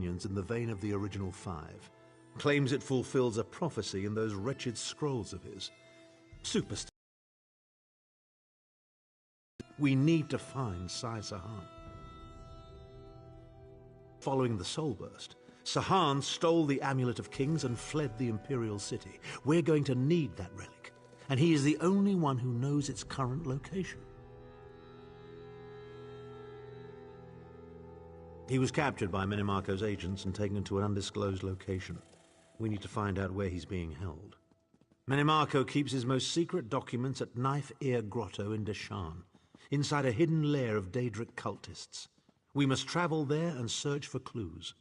opinions in the vein of the original 5. Claims it fulfills a prophecy in those wretched scrolls of his. Superstition. We need to find Sai Sahan. Following the Soul Burst, Sahan stole the Amulet of Kings and fled the Imperial City. We're going to need that relic, and he is the only one who knows its current location. He was captured by Menimarco's agents and taken to an undisclosed location. We need to find out where he's being held. Menimarco keeps his most secret documents at Knife Ear Grotto in Deshan, inside a hidden lair of Daedric cultists. We must travel there and search for clues.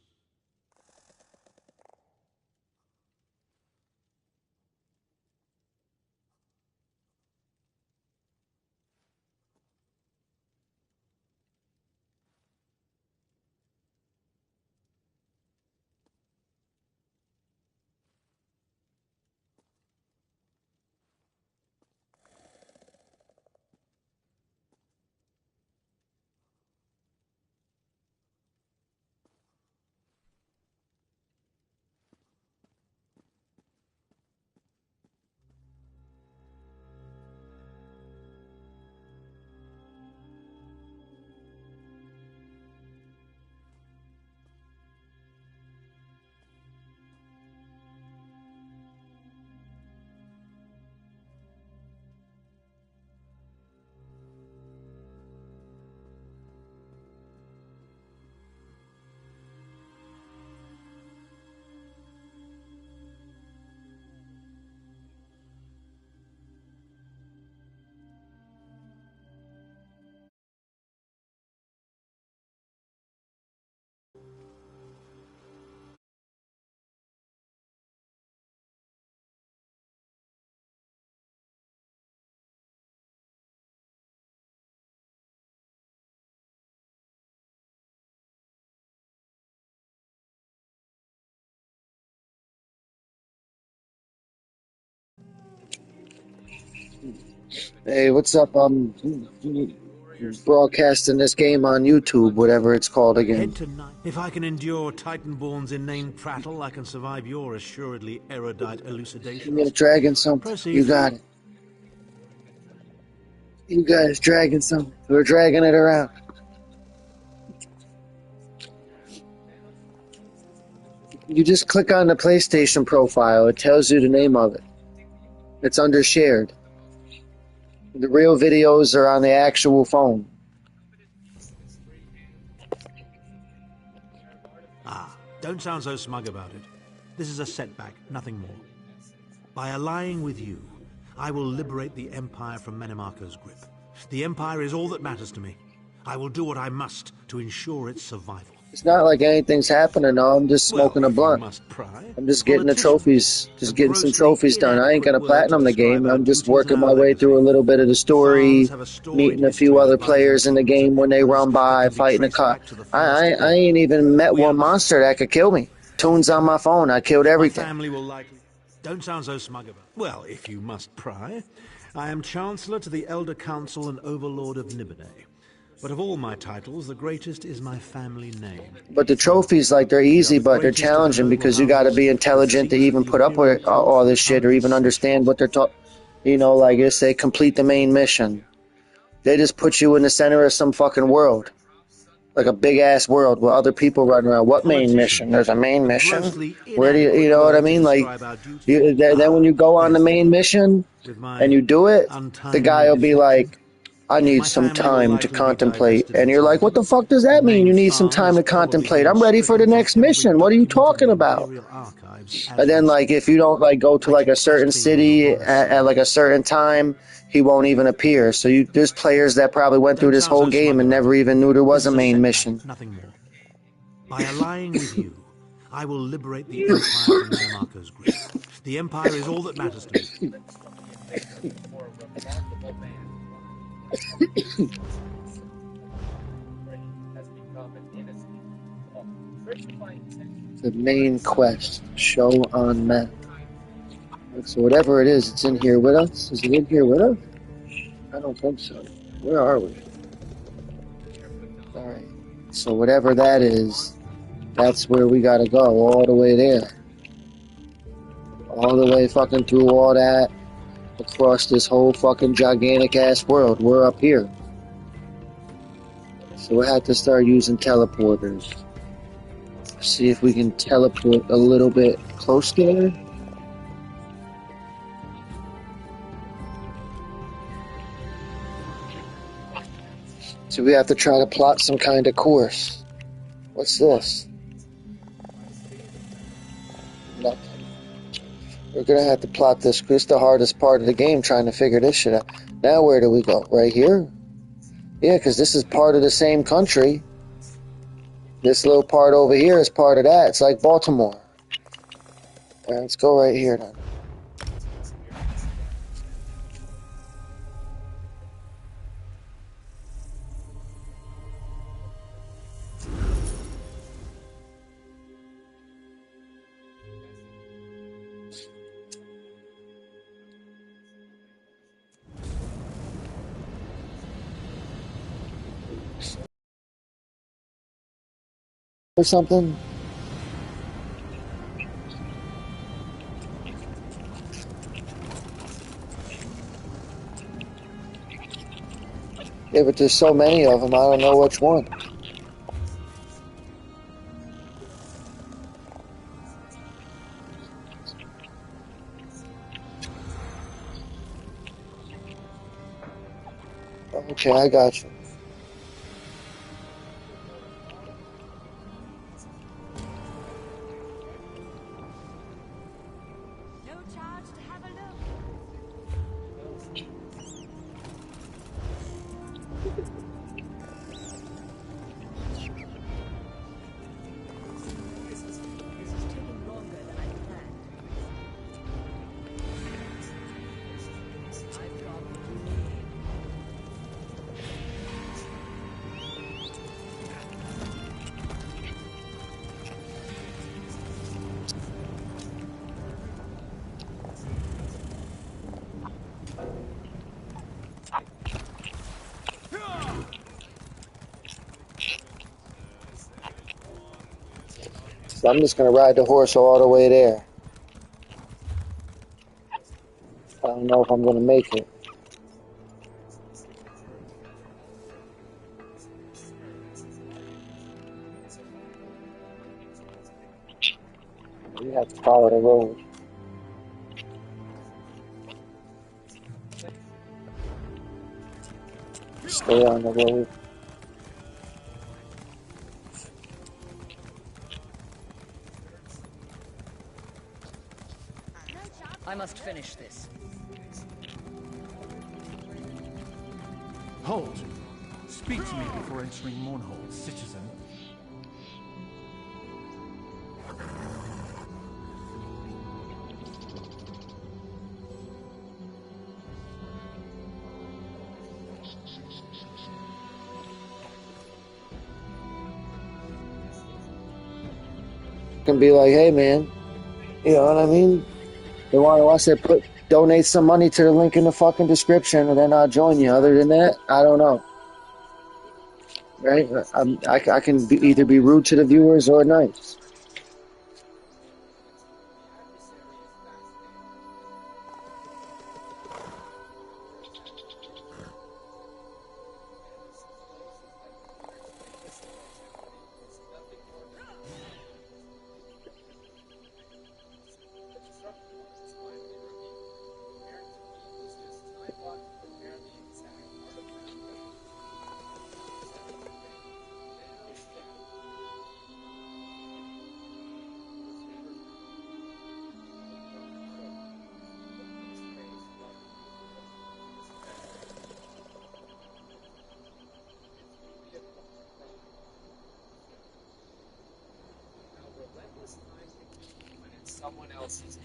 Hey, what's up? Broadcasting this game on YouTube, whatever it's called again. If I can endure Titanborn's inane prattle, I can survive your assuredly erudite elucidations. Give me a dragon something. Proceed. You got it. You guys dragging something. We're dragging it around. You just click on the PlayStation profile. It tells you the name of it. It's under shared. The real videos are on the actual phone. Ah, don't sound so smug about it. This is a setback, nothing more. By allying with you, I will liberate the Empire from Menimarco's grip. The Empire is all that matters to me. I will do what I must to ensure its survival. It's not like anything's happening. No, I'm just smoking a blunt. I'm just getting the trophies, just getting some trophies done. I ain't gonna platinum the game. I'm just working my way through a little bit of the story, meeting a few other players in the game when they run by, fighting a car. I ain't even met one monster that could kill me. Tunes on my phone. I killed everything. My family will likely. Don't sound so smug about it. Well, if you must pry, I am Chancellor to the Elder Council and Overlord of Nibene. But of all my titles, the greatest is my family name. But the trophies, like, they're easy, but they're challenging because you got to be intelligent to even put up with all this shit or even understand what they're talking. You know, like I say, complete the main mission. They just put you in the center of some fucking world. Like a big-ass world with other people running around. What main mission? There's a main mission? Where do you know what I mean? Like, then when you go on the main mission and you do it, the guy will be like, I need some time to contemplate. And you're like, what the fuck does that mean? You need some time to contemplate. I'm ready for the next mission. What are you talking about? And then, like, if you don't, like, go to, like, a certain city at like, a certain time, he won't even appear. So there's players that probably went through this whole game and never even knew there was a main mission. Nothing more. By allying with you, I will liberate the Empire from Menimarco's grip. The Empire is all that matters to me. The main quest, show on map. So whatever it is, it's in here with us. Is it in here with us? I don't think so. Where are we? Alright. So whatever that is, That's where we gotta go, all the way there. All the way fucking through all that, across this whole fucking gigantic ass world. We're up here. So we'll have to start using teleporters. See if we can teleport a little bit close there. So we have to try to plot some kind of course. What's this? Nothing. We're gonna have to plot this. This is the hardest part of the game, trying to figure this shit out. Now where do we go? Right here? Yeah, because this is part of the same country. This little part over here is part of that. It's like Baltimore. Alright, let's go right here then. Or something? Yeah, but there's so many of them, I don't know which one. Okay, I got you. So I'm just gonna ride the horse all the way there. I don't know if I'm gonna make it. You have to follow the road. Stay on the road. I must finish this. Hold! Speak to me before entering Mournhold, citizen. Can be like, hey man, you know what I mean? They want us to donate some money to the link in the fucking description, and then I'll join you. Other than that, I don't know. Right? I can either be rude to the viewers or nice.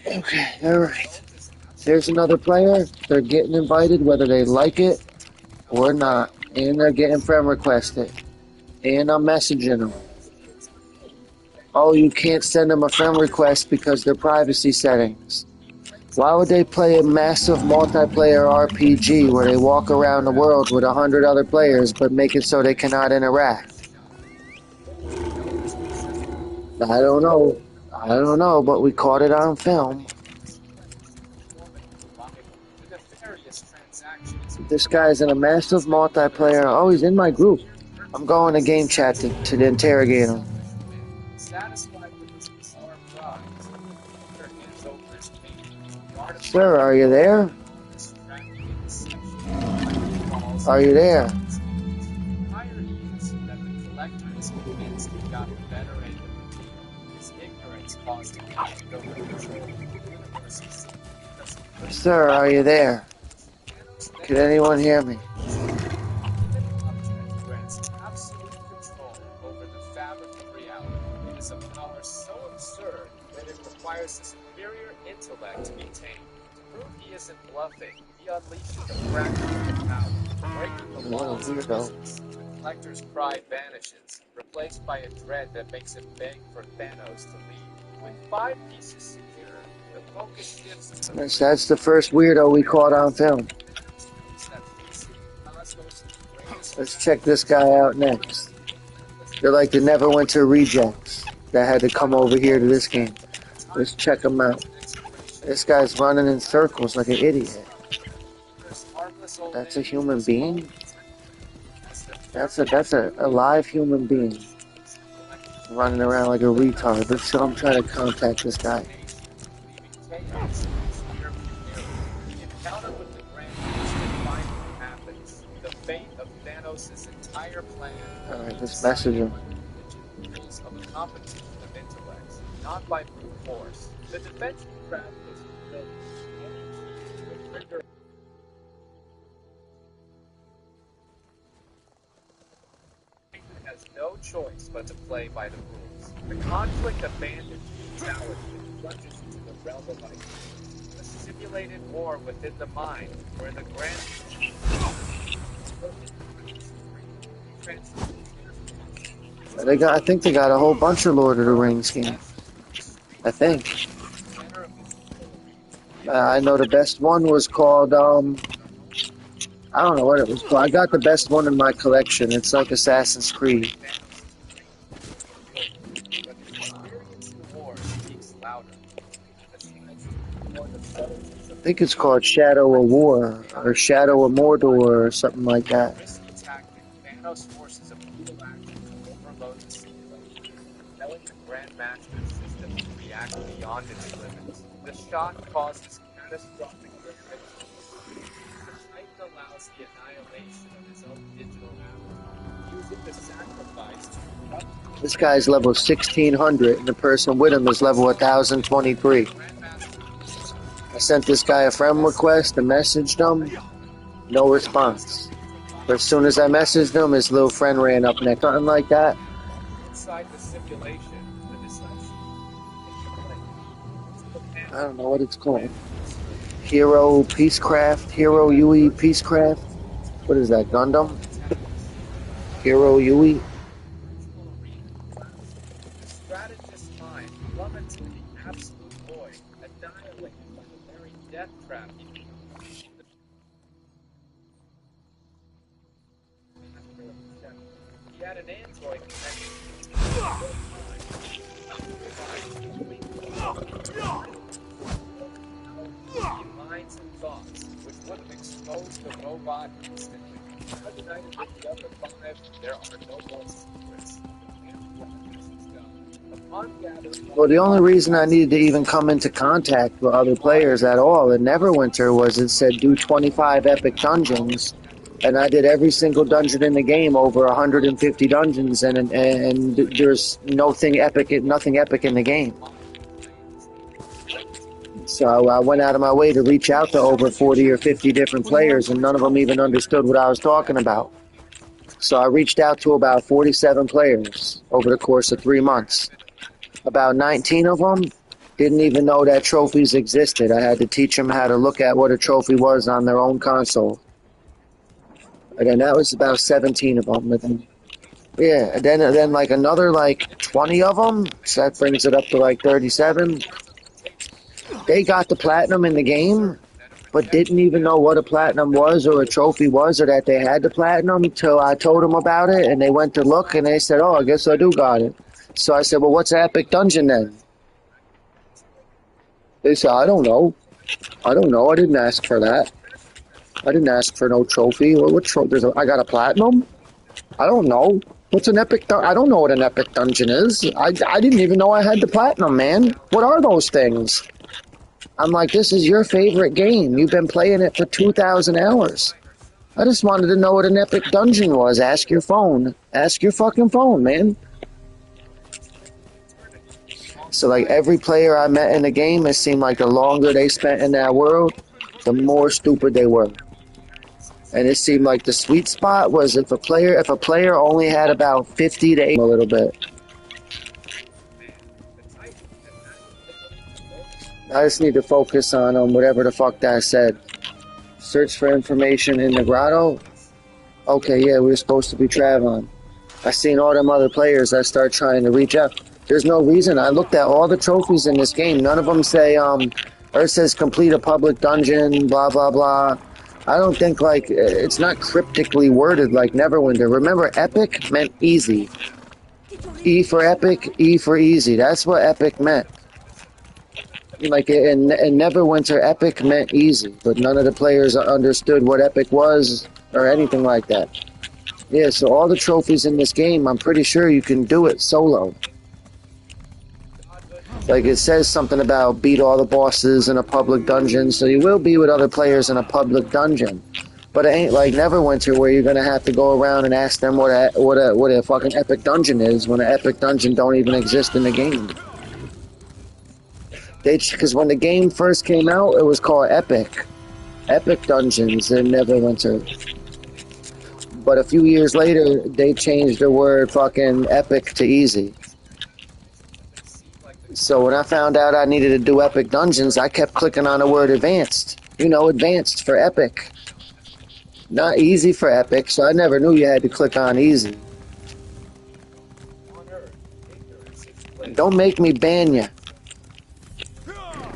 Okay, alright. There's another player. They're getting invited whether they like it or not. And they're getting friend requested. And I'm messaging them. Oh, you can't send them a friend request because they're privacy settings. Why would they play a massive multiplayer RPG where they walk around the world with 100 other players but make it so they cannot interact? I don't know. I don't know, but we caught it on film. This guy's in a massive multiplayer. Oh, he's in my group. I'm going to game chat to interrogate him. Sir, are you there? Are you there? Sir, are you there? Can anyone hear me? What a weirdo. Collector's pride vanishes, replaced by a dread that makes him beg for Thanos to leave. With 5 pieces secure, the focus shifts to That's the first weirdo we caught on film. Let's check this guy out next. They're like the Neverwinter rejects that had to come over here to this game. Let's check him out. This guy's running in circles like an idiot. That's a human being? That's a live human being running around like a retard. Let's show him trying to contact this guy. Alright, let's message him. Not by brute force. The defensive craft was built. Has no choice but to play by the rules. The conflict abandons brutality and plunges into the realm of ice. A simulated war within the mind, where the grand I think they got a whole bunch of Lord of the Rings games. I think. I know the best one was called, I don't know what it was called. I got the best one in my collection. It's like Assassin's Creed. I think it's called Shadow of War, or Shadow of Mordor, or something like that. Beyond its limits. The shock causes catastrophic damage. The Titan allows the annihilation of his own digital atom, using the sacrifice to... This guy's level 1600, and the person with him is level 1023. I sent this guy a friend request and messaged him. No response. But as soon as I messaged him, his little friend ran up next. Something like that. Inside the simulation, I don't know what it's called. Hero Peacecraft, Hero UE Peacecraft. What is that, Gundam? Hero UE. the strategist's mind plummets to the absolute void, annihilated by the very death trap he had an android minds and thoughts, which would have exposed the robot instantly. United with the other 5, there are no more secrets. Well, the only reason I needed to even come into contact with other players at all in Neverwinter was it said do 25 epic dungeons, and I did every single dungeon in the game, over 150 dungeons, and there's nothing epic in the game. So I went out of my way to reach out to over 40 or 50 different players, and none of them even understood what I was talking about. So I reached out to about 47 players over the course of 3 months. About 19 of them didn't even know that trophies existed. I had to teach them how to look at what a trophy was on their own console. And then that was about 17 of them. And then like another like 20 of them, so that brings it up to like 37. They got the platinum in the game, but didn't even know what a platinum was or a trophy was, or that they had the platinum until I told them about it, and they went to look and they said, oh, I guess I do got it. So I said, well, what's an epic dungeon then? They said, I don't know. I don't know. I didn't ask for that. I didn't ask for no trophy. What trophy? I got a platinum? I don't know. What's an epic I don't know what an epic dungeon is. I didn't even know I had the platinum, man. What are those things? I'm like, this is your favorite game. You've been playing it for 2,000 hours. I just wanted to know what an epic dungeon was. Ask your phone. Ask your fucking phone, man. So, like, every player I met in the game, it seemed like the longer they spent in that world, the more stupid they were. And it seemed like the sweet spot was if a player only had about 50 to 80 a little bit. I just need to focus on whatever the fuck that said. Search for information in the grotto. Okay, yeah, we were supposed to be traveling. I seen all them other players. I start trying to reach out. There's no reason. I looked at all the trophies in this game. None of them say, or it says complete a public dungeon, blah, blah, blah. I don't think, like, it's not cryptically worded like Neverwinter. Remember, epic meant easy. E for epic, E for easy. That's what epic meant. Like, in Neverwinter, epic meant easy, but none of the players understood what epic was or anything like that. Yeah, so all the trophies in this game, I'm pretty sure you can do it solo. Like, it says something about beat all the bosses in a public dungeon, so you will be with other players in a public dungeon. But it ain't like Neverwinter where you're gonna have to go around and ask them what a fucking epic dungeon is when an epic dungeon don't even exist in the game. Because when the game first came out, it was called Epic Dungeons in Neverwinter. But a few years later, they changed the word fucking epic to easy. So when I found out I needed to do epic dungeons, I kept clicking on the word advanced. You know, advanced for epic. Not easy for epic, so I never knew you had to click on easy. Don't make me ban you.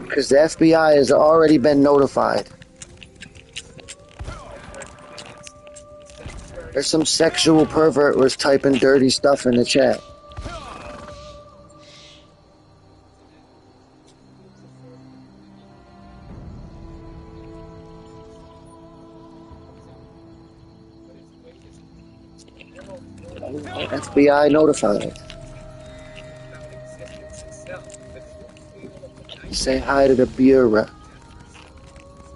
Because the FBI has already been notified. There's some sexual pervert was typing dirty stuff in the chat. FBI notified. Say hi to the Bureau.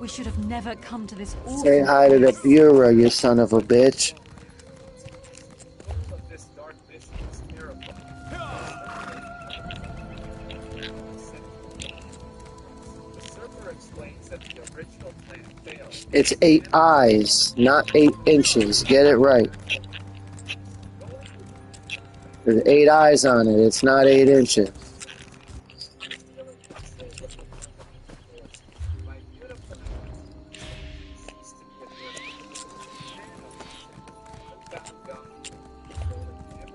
We should have never come to this awful Say hi to the Bureau, you son of a bitch. It's 8 eyes, not 8 inches. Get it right. There's 8 eyes on it. It's not 8 inches.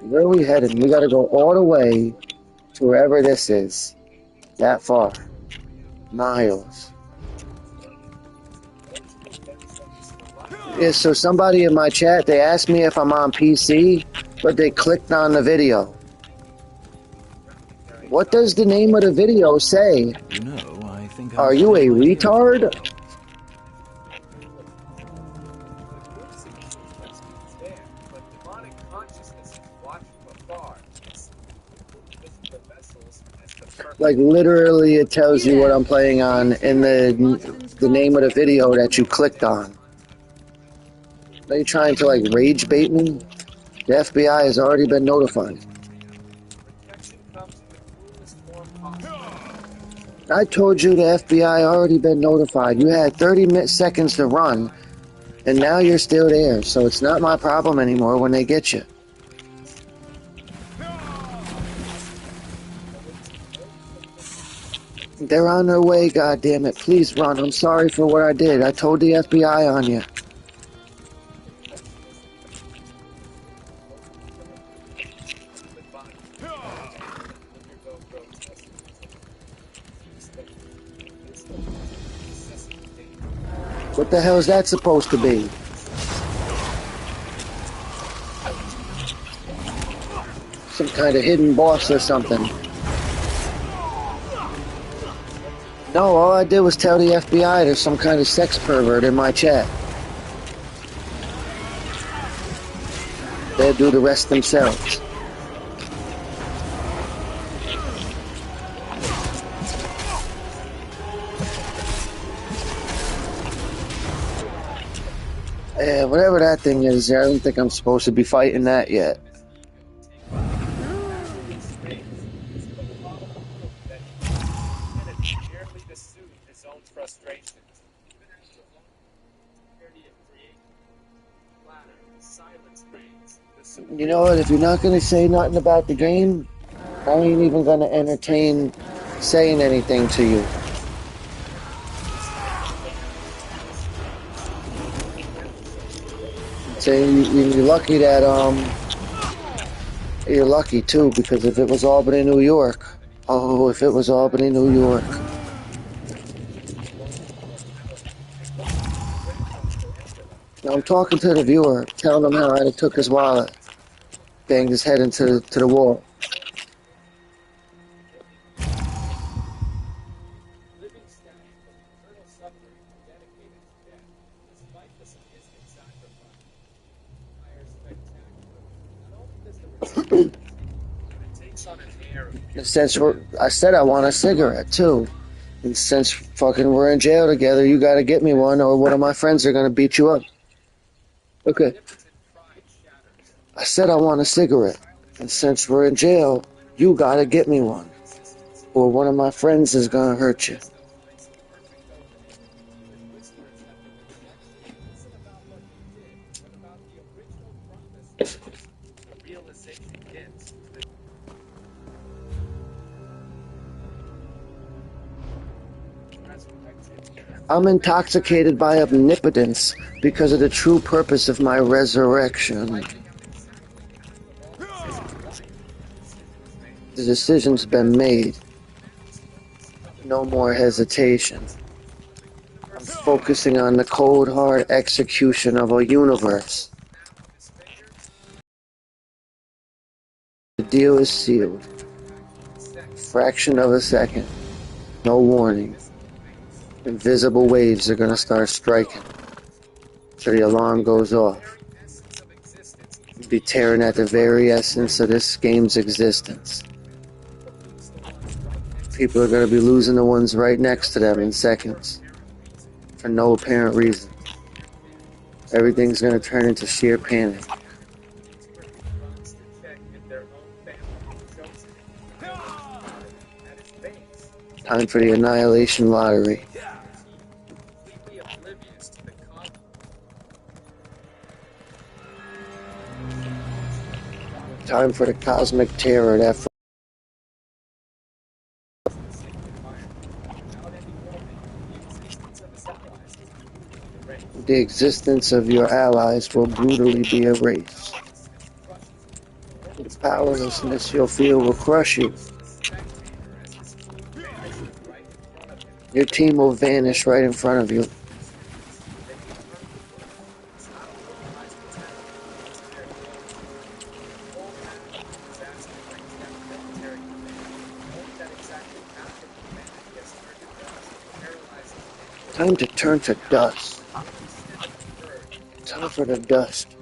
Where are we headed? We gotta go all the way to wherever this is. That far. Miles. Yeah, so somebody in my chat, they asked me if I'm on PC, but they clicked on the video. What does the name of the video say? You know, I think Are you a retard? Like, literally it tells you what I'm playing on in the name of the video that you clicked on. Are you trying to, like, rage bait me? The FBI has already been notified. I told you the FBI already been notified. You had 30 seconds to run, and now you're still there, so it's not my problem anymore when they get you. They're on their way, goddammit. Please run. I'm sorry for what I did. I told the FBI on you. What the hell is that supposed to be? Some kind of hidden boss or something. No, all I did was tell the FBI there's some kind of sex pervert in my chat. They'll do the rest themselves. Yeah, whatever that thing is there, I don't think I'm supposed to be fighting that yet. You know what, if you're not going to say nothing about the game, I ain't even going to entertain saying anything to you. Say you're lucky that, you're lucky too, because if it was Albany, New York, oh, if it was Albany, New York. Now I'm talking to the viewer, telling him how I took his wallet, banged his head into the wall. Since I said I want a cigarette too, and since fucking we're in jail together, you gotta get me one, or one of my friends are gonna beat you up. Okay. I said I want a cigarette, and since we're in jail, you gotta get me one, or one of my friends is gonna hurt you. I'm intoxicated by omnipotence because of the true purpose of my resurrection. The decision's been made. No more hesitation. I'm focusing on the cold hard execution of a universe. The deal is sealed. Fraction of a second. No warning. Invisible waves are gonna start striking. So the alarm goes off. You'll be tearing at the very essence of this game's existence. People are gonna be losing the ones right next to them in seconds. For no apparent reason. Everything's gonna turn into sheer panic. Time for the annihilation lottery. Time for the cosmic terror that the existence of your allies will brutally be erased. The powerlessness you'll feel will crush you. Your team will vanish right in front of you. Time to turn to dust. Time for the dust.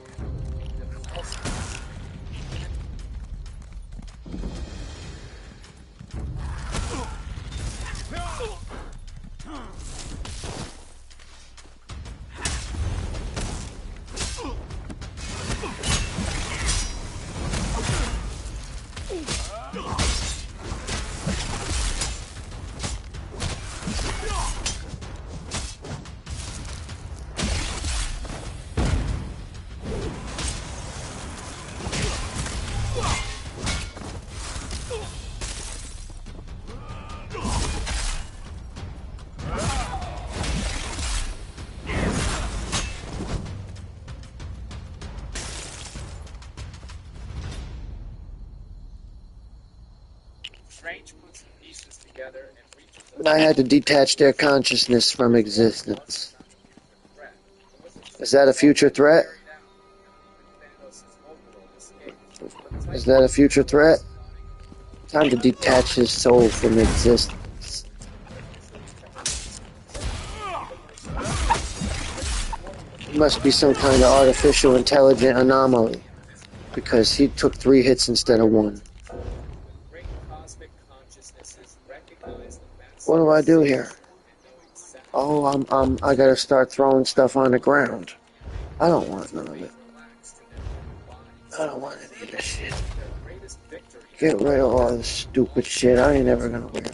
I had to detach their consciousness from existence. Is that a future threat? Is that a future threat? Time to detach his soul from existence. He must be some kind of artificial intelligent anomaly, because he took 3 hits instead of 1. What do I do here? Oh, I gotta start throwing stuff on the ground. I don't want none of it. I don't want any of this shit. Get rid of all this stupid shit. I ain't ever gonna wear none.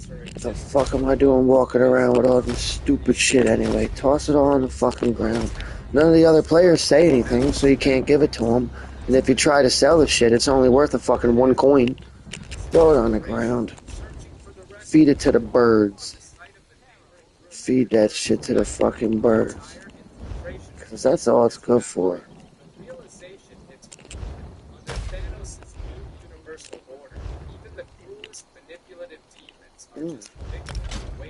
What the fuck am I doing walking around with all this stupid shit anyway? Toss it all on the fucking ground. None of the other players say anything, so you can't give it to them. And if you try to sell the shit, it's only worth a fucking 1 coin. Throw it on the ground. Feed it to the birds. Feed that shit to the fucking birds. Because that's all it's good for.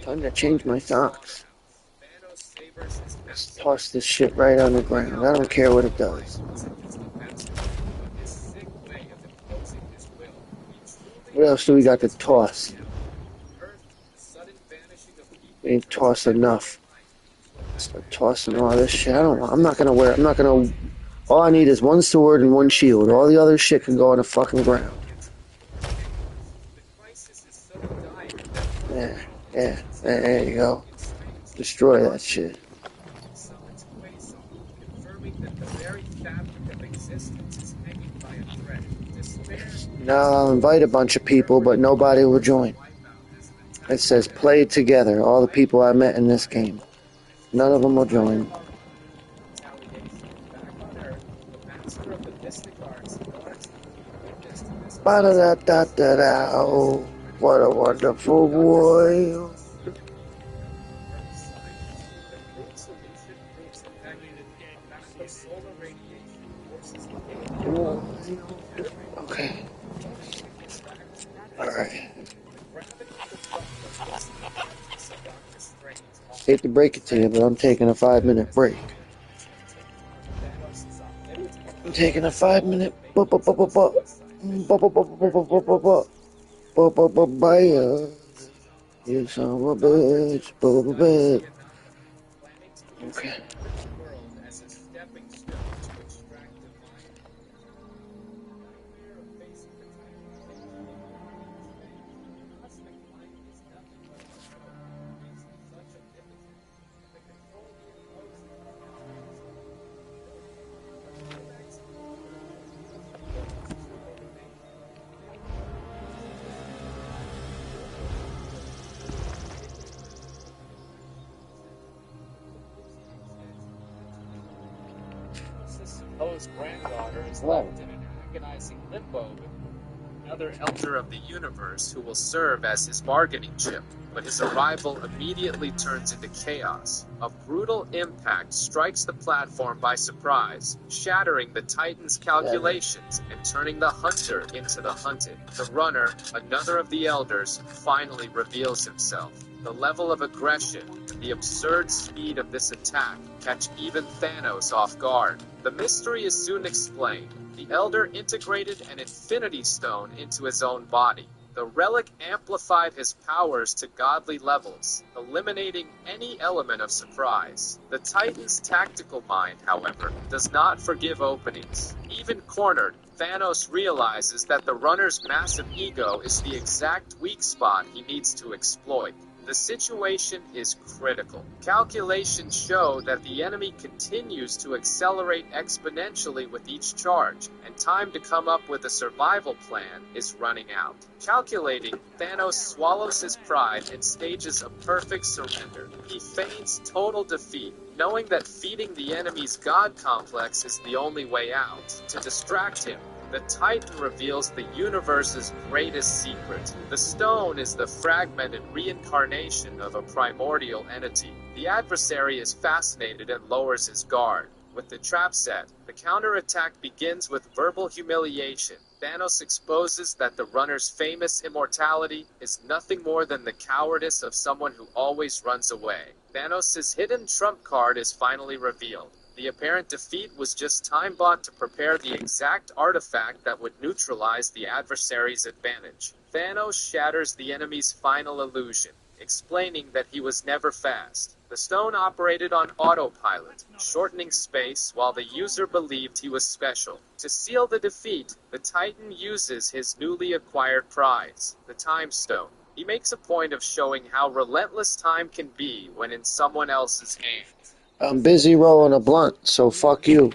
Time to change my socks. Just toss this shit right on the ground. I don't care what it does. What else do we got to toss? We ain't tossed enough. Start tossing all this shit. I'm not gonna wear. All I need is 1 sword and 1 shield. All the other shit can go on the fucking ground. Yeah, there you go. Destroy that shit. Now I'll invite a bunch of people, but nobody will join. It says play together. All the people I met in this game. None of them will join. Ba-da-da-da-da-da. Oh, what a wonderful world. Okay. Alright. Hate to break it to you, but I'm taking a 5-minute break. I'm taking a 5-minute you son of a bitch. Okay. Poe's granddaughter is left in an agonizing limbo with another elder of the universe who will serve as his bargaining chip. But his arrival immediately turns into chaos. A brutal impact strikes the platform by surprise, shattering the Titan's calculations and turning the hunter into the hunted. The runner, another of the elders, finally reveals himself. The level of aggression and the absurd speed of this attack catch even Thanos off guard. The mystery is soon explained. The Elder integrated an Infinity Stone into his own body. The relic amplified his powers to godly levels, eliminating any element of surprise. The Titan's tactical mind, however, does not forgive openings. Even cornered, Thanos realizes that the runner's massive ego is the exact weak spot he needs to exploit. The situation is critical. Calculations show that the enemy continues to accelerate exponentially with each charge, and time to come up with a survival plan is running out. Calculating, Thanos swallows his pride and stages a perfect surrender. He feigns total defeat, knowing that feeding the enemy's god complex is the only way out. To distract him, the Titan reveals the universe's greatest secret. The stone is the fragmented reincarnation of a primordial entity. The adversary is fascinated and lowers his guard. With the trap set, the counterattack begins with verbal humiliation. Thanos exposes that the runner's famous immortality is nothing more than the cowardice of someone who always runs away. Thanos' hidden trump card is finally revealed. The apparent defeat was just time bought to prepare the exact artifact that would neutralize the adversary's advantage. Thanos shatters the enemy's final illusion, explaining that he was never fast. The stone operated on autopilot, shortening space while the user believed he was special. To seal the defeat, the Titan uses his newly acquired prize, the Time Stone. He makes a point of showing how relentless time can be when in someone else's hands. I'm busy rolling a blunt, so fuck you.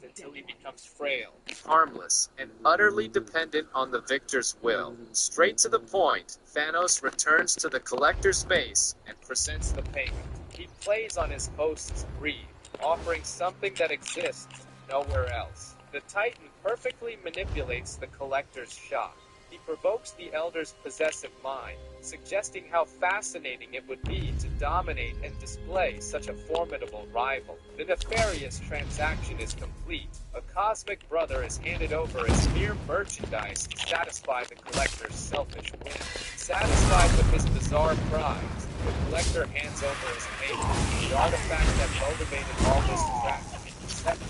Until he becomes frail, harmless, and utterly dependent on the victor's will. Straight to the point, Thanos returns to the collector's base and presents the payment. He plays on his host's greed, offering something that exists nowhere else. The Titan perfectly manipulates the collector's shock. He provokes the Elder's possessive mind, suggesting how fascinating it would be to dominate and display such a formidable rival. The nefarious transaction is complete. A cosmic brother is handed over as mere merchandise to satisfy the collector's selfish whim. Satisfied with his bizarre prize, the collector hands over his payment. The artifact that motivated all this traffic and deception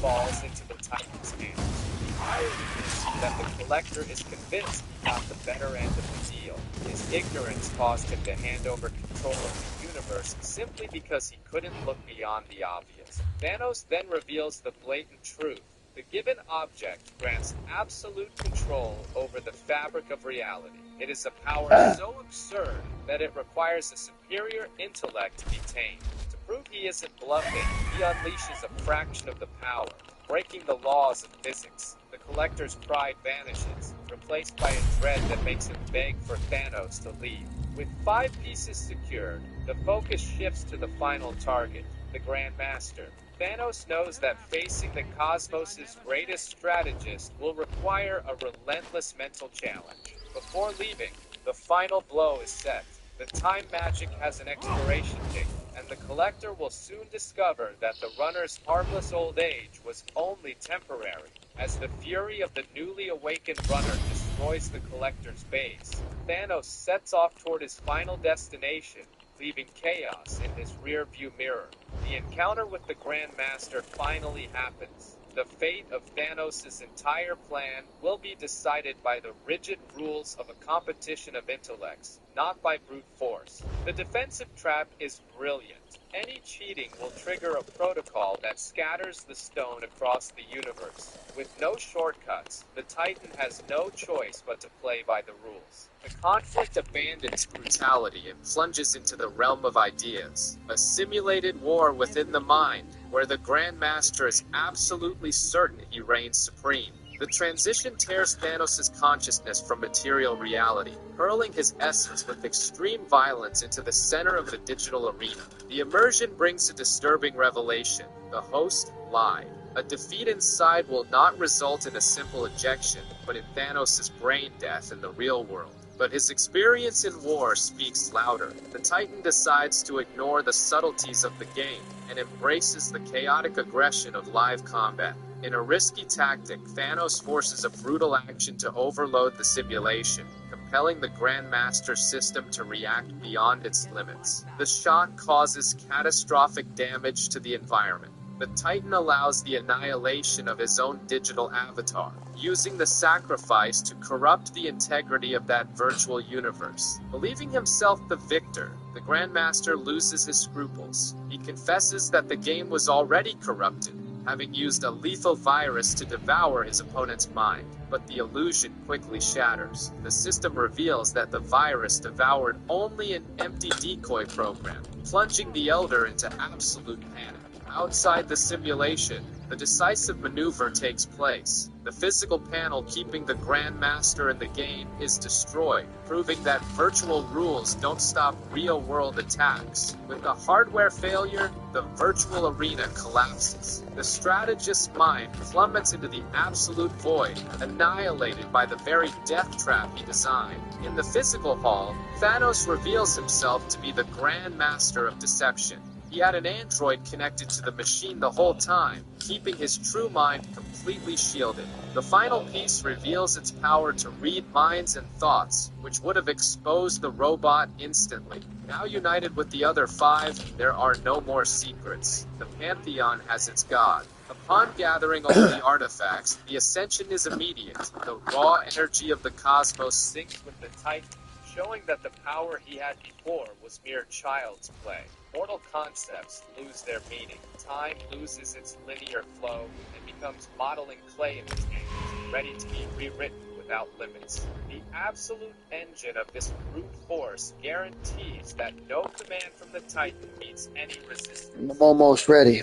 falls into the Titan's hands. The irony is that the collector is convinced he got the better end of the deal. His ignorance caused him to hand over control of the universe simply because he couldn't look beyond the obvious. Thanos then reveals the blatant truth. The given object grants absolute control over the fabric of reality. It is a power so absurd that it requires a superior intellect to be tamed. To prove he isn't bluffing, he unleashes a fraction of the power, breaking the laws of physics. The collector's pride vanishes, replaced by a dread that makes him beg for Thanos to leave. With 5 pieces secured, the focus shifts to the final target, the Grand Master. Thanos knows that facing the cosmos' greatest strategist will require a relentless mental challenge. Before leaving, the final blow is set. The time magic has an expiration date, and the collector will soon discover that the runner's harmless old age was only temporary. As the fury of the newly awakened runner destroys the collector's base, Thanos sets off toward his final destination, leaving chaos in his rear-view mirror. The encounter with the Grand Master finally happens. The fate of Thanos' entire plan will be decided by the rigid rules of a competition of intellects, not by brute force. The defensive trap is brilliant. Any cheating will trigger a protocol that scatters the stone across the universe. With no shortcuts, the Titan has no choice but to play by the rules. The conflict abandons brutality and plunges into the realm of ideas, a simulated war within the mind, where the Grand Master is absolutely certain he reigns supreme. The transition tears Thanos' consciousness from material reality, hurling his essence with extreme violence into the center of the digital arena. The immersion brings a disturbing revelation. The host lied. A defeat inside will not result in a simple ejection, but in Thanos' brain death in the real world. But his experience in war speaks louder. The Titan decides to ignore the subtleties of the game and embraces the chaotic aggression of live combat. In a risky tactic, Thanos forces a brutal action to overload the simulation, compelling the Grand Master system to react beyond its limits. The shot causes catastrophic damage to the environment. The Titan allows the annihilation of his own digital avatar, using the sacrifice to corrupt the integrity of that virtual universe. Believing himself the victor, the Grand Master loses his scruples. He confesses that the game was already corrupted, having used a lethal virus to devour his opponent's mind. But the illusion quickly shatters. The system reveals that the virus devoured only an empty decoy program, plunging the Elder into absolute panic. Outside the simulation, the decisive maneuver takes place. The physical panel keeping the Grand Master in the game is destroyed, proving that virtual rules don't stop real-world attacks. With the hardware failure, the virtual arena collapses. The strategist's mind plummets into the absolute void, annihilated by the very death trap he designed. In the physical hall, Thanos reveals himself to be the Grand Master of Deception. He had an android connected to the machine the whole time, keeping his true mind completely shielded. The final piece reveals its power to read minds and thoughts, which would have exposed the robot instantly. Now united with the other 5, there are no more secrets. The Pantheon has its god. Upon gathering all the artifacts, the ascension is immediate. The raw energy of the cosmos syncs with the Titan, showing that the power he had before was mere child's play. Mortal concepts lose their meaning. Time loses its linear flow and becomes modeling clay in his hands, ready to be rewritten without limits. The absolute engine of this brute force guarantees that no command from the Titan meets any resistance. I'm almost ready.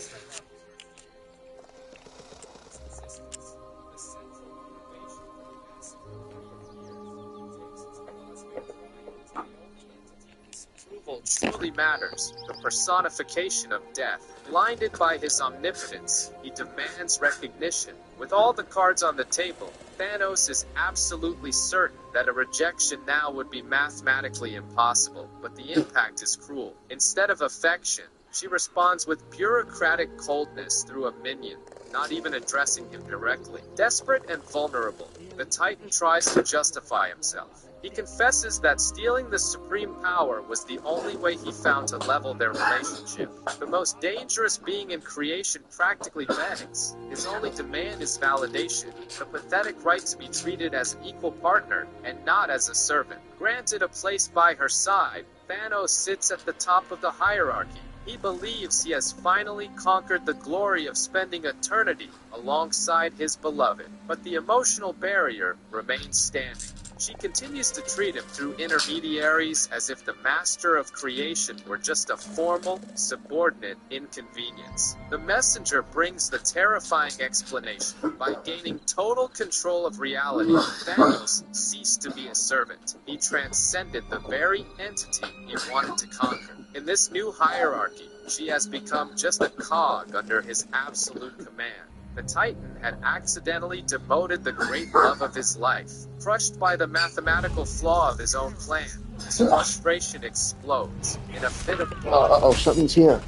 Truly matters, the personification of death. Blinded by his omnipotence, he demands recognition. With all the cards on the table, Thanos is absolutely certain that a rejection now would be mathematically impossible, but the impact is cruel. Instead of affection, she responds with bureaucratic coldness through a minion, not even addressing him directly. Desperate and vulnerable, the Titan tries to justify himself. He confesses that stealing the supreme power was the only way he found to level their relationship. The most dangerous being in creation practically begs. His only demand is validation, the pathetic right to be treated as an equal partner and not as a servant. Granted a place by her side, Thanos sits at the top of the hierarchy. He believes he has finally conquered the glory of spending eternity alongside his beloved, but the emotional barrier remains standing. She continues to treat him through intermediaries as if the master of creation were just a formal, subordinate inconvenience. The messenger brings the terrifying explanation. By gaining total control of reality, Thanos ceased to be a servant. He transcended the very entity he wanted to conquer. In this new hierarchy, she has become just a cog under his absolute command. The Titan had accidentally demoted the great love of his life. Crushed by the mathematical flaw of his own plan, his frustration explodes. In a fit of blood, Oh, something's here.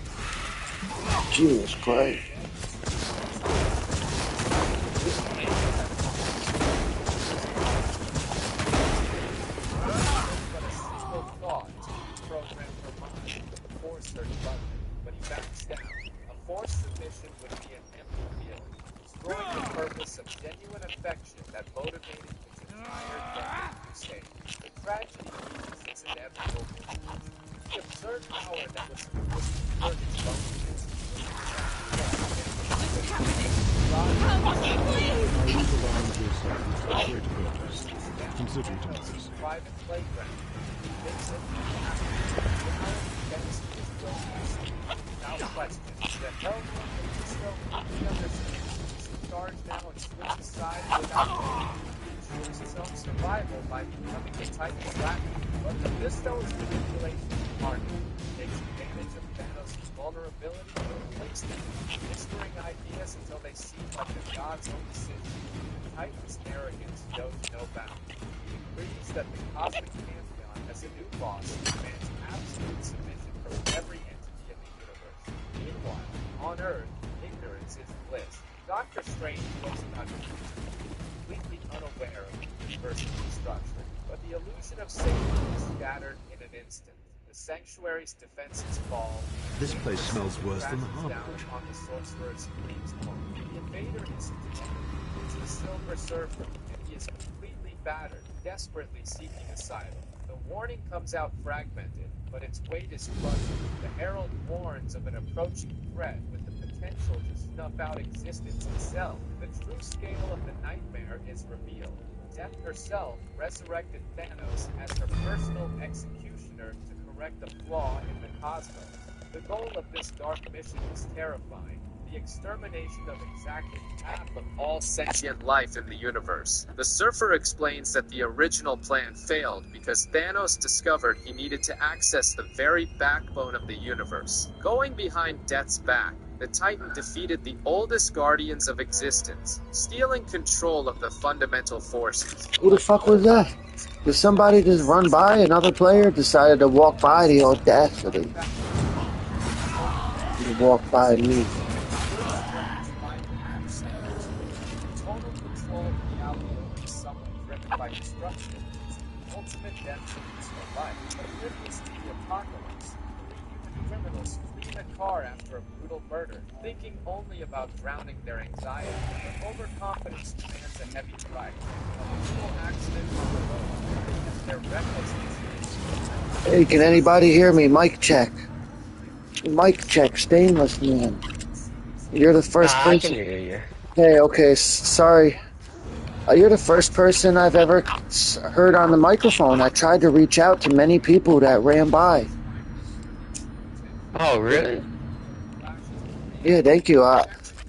Jesus Christ. but he backs down. A forced submission would be an empty feeling, destroying the purpose of genuine affection that motivated his entire death crusade. The tragedy is its inevitable conclusion. The absurd power that was supposed to hurt his bones. Consider it a private playground. Without question, the hell charge now and switch aside without ensures his own survival by becoming the Titan's lackey. But the Visto's manipulation partner takes advantage of Thanos' vulnerability and replaces them, whispering ideas until they seem like the god's own decision. The Titan's arrogance knows no bounds. He agrees that the cosmic pantheon as a new boss demands absolute submission from every entity in the universe. Meanwhile, on Earth, ignorance is bliss. Dr. Strange looks completely unaware of the universe's destruction, but the illusion of safety is shattered in an instant. The sanctuary's defenses fall. This place smells worse than the harbor. Down on the sorcerer's fleet's home. The invader is detected. It's the Silver Surfer, and he is completely battered, desperately seeking asylum. The warning comes out fragmented, but its weight is crushing. The herald warns of an approaching threat with the potential to snuff out existence itself. The true scale of the nightmare is revealed. Death herself resurrected Thanos as her personal executioner to correct a flaw in the cosmos. The goal of this dark mission is terrifying. The extermination of exactly half of all sentient life in the universe. The Surfer explains that the original plan failed because Thanos discovered he needed to access the very backbone of the universe. Going behind Death's back, the Titan defeated the oldest guardians of existence, stealing control of the fundamental forces. Who the fuck was that? Did somebody just run by? Another player decided to walk by? The audacity. You walk by me. Total control of reality over someone driven by destruction is the ultimate death sentence for life. Oblivious to the apocalypse, three human criminals flee in a car after a brutal murder, thinking only about drowning their anxiety. But overconfidence demands a heavy price. A brutal accident on the road, because their recklessness is... Hey, can anybody hear me? Mic check. Mic check, Stainless Man. You're the first I can person. hear you. Hey, okay, sorry. You're the first person I've ever heard on the microphone. I tried to reach out to many people that ran by. Oh, really? Yeah, thank you.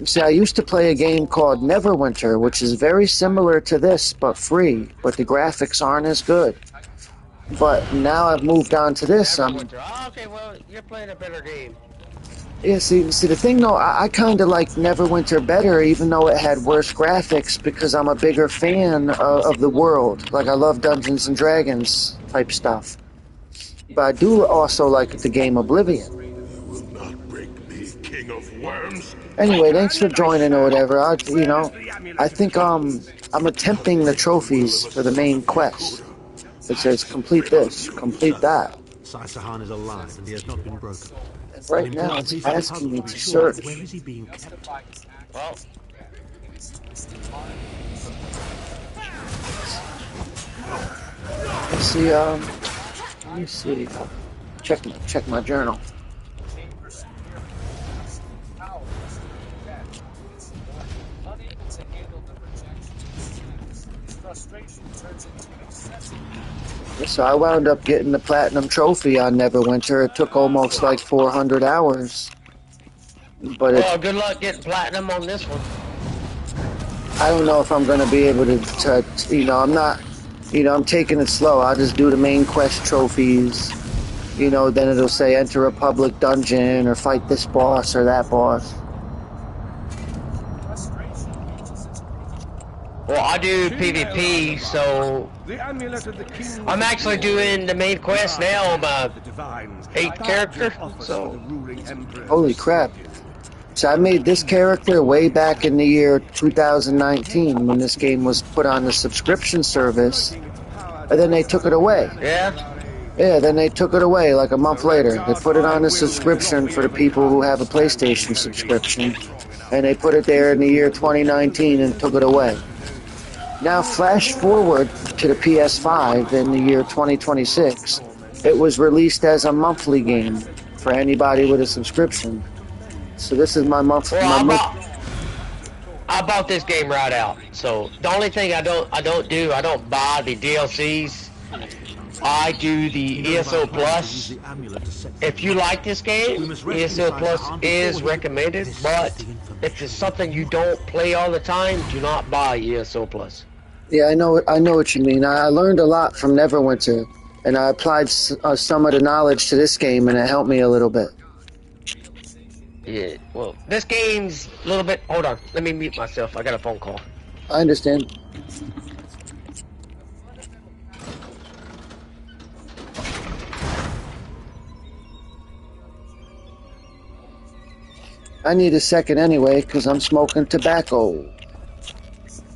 See, I used to play a game called Neverwinter, which is very similar to this, but free. But the graphics aren't as good. But now I've moved on to this. Oh, okay, well, you're playing a better game. Yeah, see, the thing though, I kind of like Neverwinter better, even though it had worse graphics, because I'm a bigger fan of the world. Like, I love Dungeons and Dragons type stuff. But I do also like the game Oblivion. You will not break me, king of worms. Anyway, thanks for joining or whatever. I think I'm attempting the trophies for the main quest. It says complete this, complete that. Sai-Sahan is alive and he has not been broken. And right now it's asking me to search. Where is he being kept? Well, Let's see, let me see. Check my journal. So I wound up getting the platinum trophy on Neverwinter. It took almost like 400 hours. But well, good luck getting platinum on this one. I don't know if I'm going to be able to, I'm not, I'm taking it slow. I'll just do the main quest trophies. Then it'll say enter a public dungeon or fight this boss or that boss. Well, I do PvP, so I'm actually doing the main quest now. I'm a 8th character, so holy crap. So I made this character way back in the year 2019 when this game was put on the subscription service, and then they took it away. Yeah, then they took it away like a month later. They put it on the subscription for the people who have a PlayStation subscription, and they put it there in the year 2019 and took it away. Now flash forward to the PS5 in the year 2026. It was released as a monthly game for anybody with a subscription. So this is my month. Well, I bought this game right out. So the only thing I don't buy the DLCs. I do the ESO Plus. If you like this game, ESO Plus is recommended. But if it's something you don't play all the time, do not buy ESO Plus. Yeah, I know what you mean. I learned a lot from Neverwinter, and I applied some of the knowledge to this game, and it helped me a little bit. Yeah, well, this game's a little bit... Hold on, let me mute myself. I got a phone call. I understand. I need a second anyway, because I'm smoking tobacco.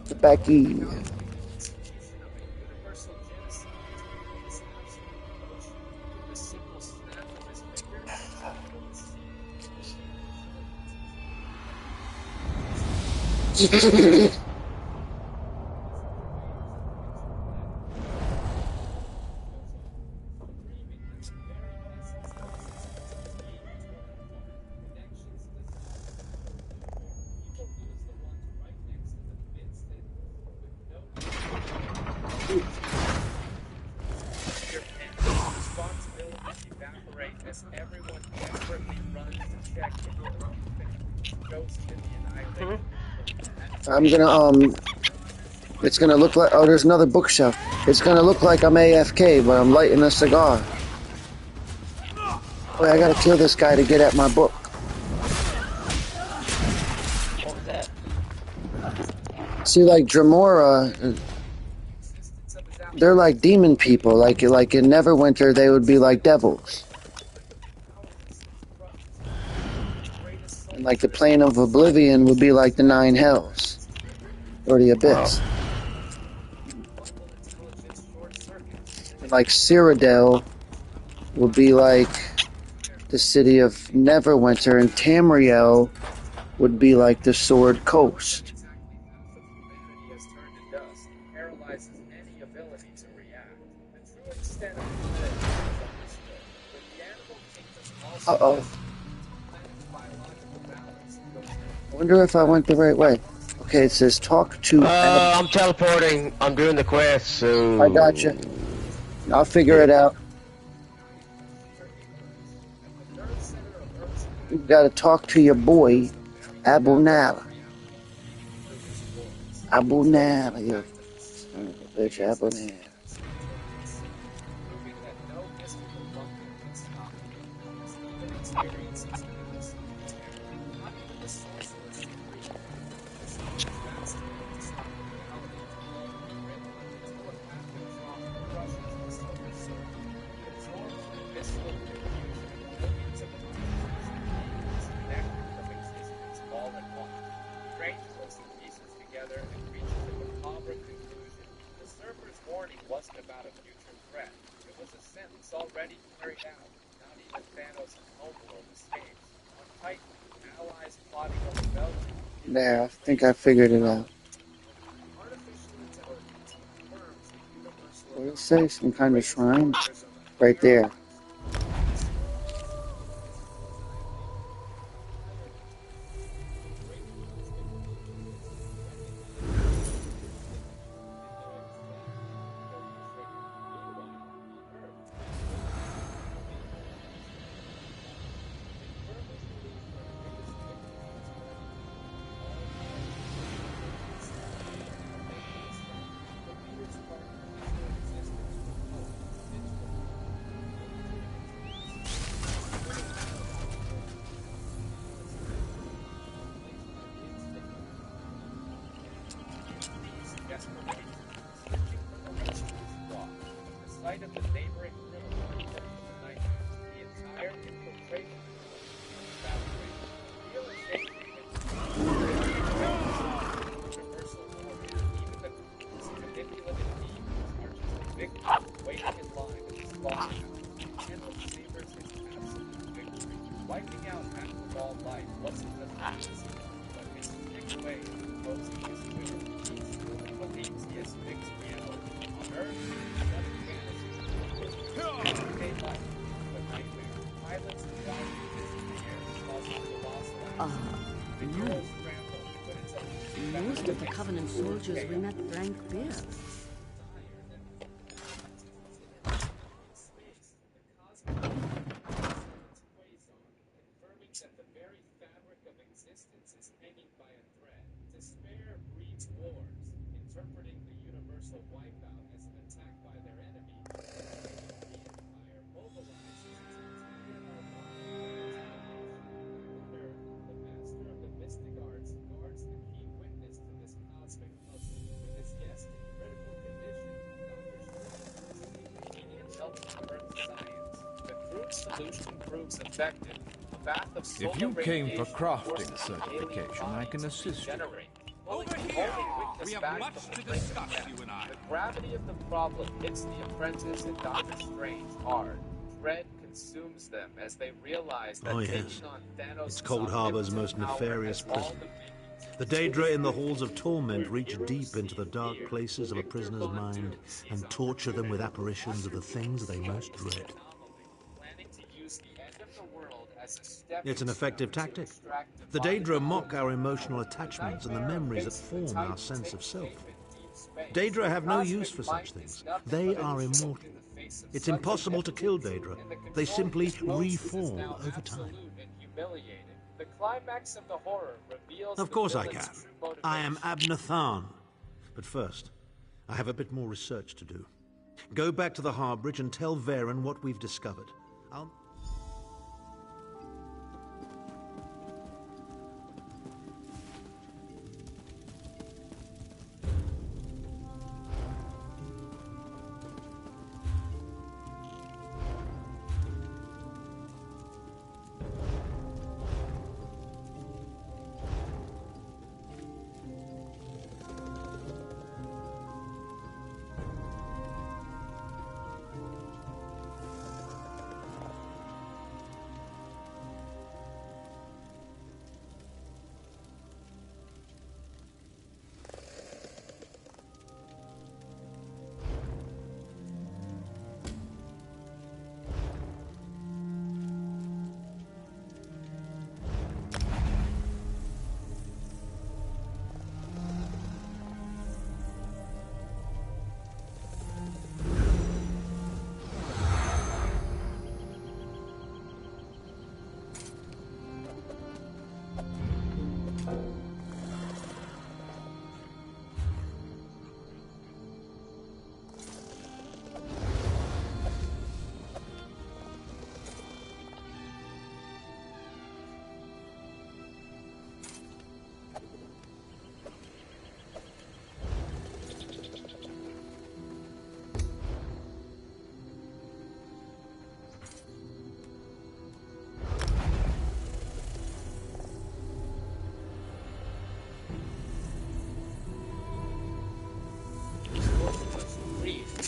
Tobacco. I'm gonna, it's gonna look like, oh, there's another bookshelf. It's gonna look like I'm AFK, but I'm lighting a cigar. Wait, I gotta kill this guy to get at my book. What was that? See, like Dremora, they're like demon people. Like in Neverwinter, they would be like devils. And like the plane of Oblivion would be like the Nine Hells. Or the Abyss. And like Cyrodiil would be like the city of Neverwinter, and Tamriel would be like the Sword Coast. Humanity has turned to dust, paralyzes any ability to react. The true extent of the threat is understood. When the animal kingdom also Uh-oh. planet's biological balance goes I wonder if I went the right way. Okay, it says talk to... I'm teleporting. I'm doing the quest, so... I got you. I'll figure it out. You gotta talk to your boy, Abu Nala. Abu Nala, you son of a bitch, Abu Nala. proving that no mystical bunker can stop him. Even experiences in the mystical terror, not even the sorcerer's supreme. This master of disruptive reality, its telepathic trauma crushes the silver sword. It absorbs the visceral confusion of millions of consciousness, connected from existence all at once. Strange puts the pieces together and reaches a macabre conclusion. The surfer's warning wasn't about a future threat. It was a sentence already carried out. Not even Thanos' homeworld escapes. On Titan, allies plotting a rebellion. There, I think I figured it out. Artificial intelligence confirms the universal What did it say? Some kind of shrine? Right there. Sight of the neighboring criminal night, the entire infiltration evaporated. Real estate universal order, even the coolest manipulative demons are just victims waiting in line at the slaughterhouse. Thanos savors his absolute victory. Wiping out half of all life wasn't just easy, but his quick way of imposing his will. He believes he has fixed reality. On Earth, Most of the Covenant soldiers we met drank beer. Confirming that the very fabric of existence is hanging by a thread. Despair breeds wars, interpreting the universal wipeout as an attack by their enemy. The Empire mobilizes its entire army. The master of the mystic arts guards the key witness to this cosmic puzzle. With his guest in critical condition, Dr. helps confirm science. The group's solution proves effective. A bath of solar If you came for radiation crafting forces the alien certification, I can bodies to assist you. regenerate. Over here! We have much to discuss, you and I. The gravity of the problem hits the apprentice and Doctor Strange hard. Dread consumes them as they realize that Oh, yes. taking on Thanos' It's Cold Harbor's most nefarious prison. The Daedra in the halls of torment reach deep into the dark places of a prisoner's mind and torture them with apparitions of the things they most dread. It's an effective tactic. The Daedra mock our emotional attachments and the memories that form our sense of self. Daedra have no use for such things. They are immortal. It's impossible to kill Daedra. They simply reform over time. The climax of the horror reveals Of course I can. I am Abnathan. But first, I have a bit more research to do. Go back to the Harbridge and tell Varen what we've discovered. I'll...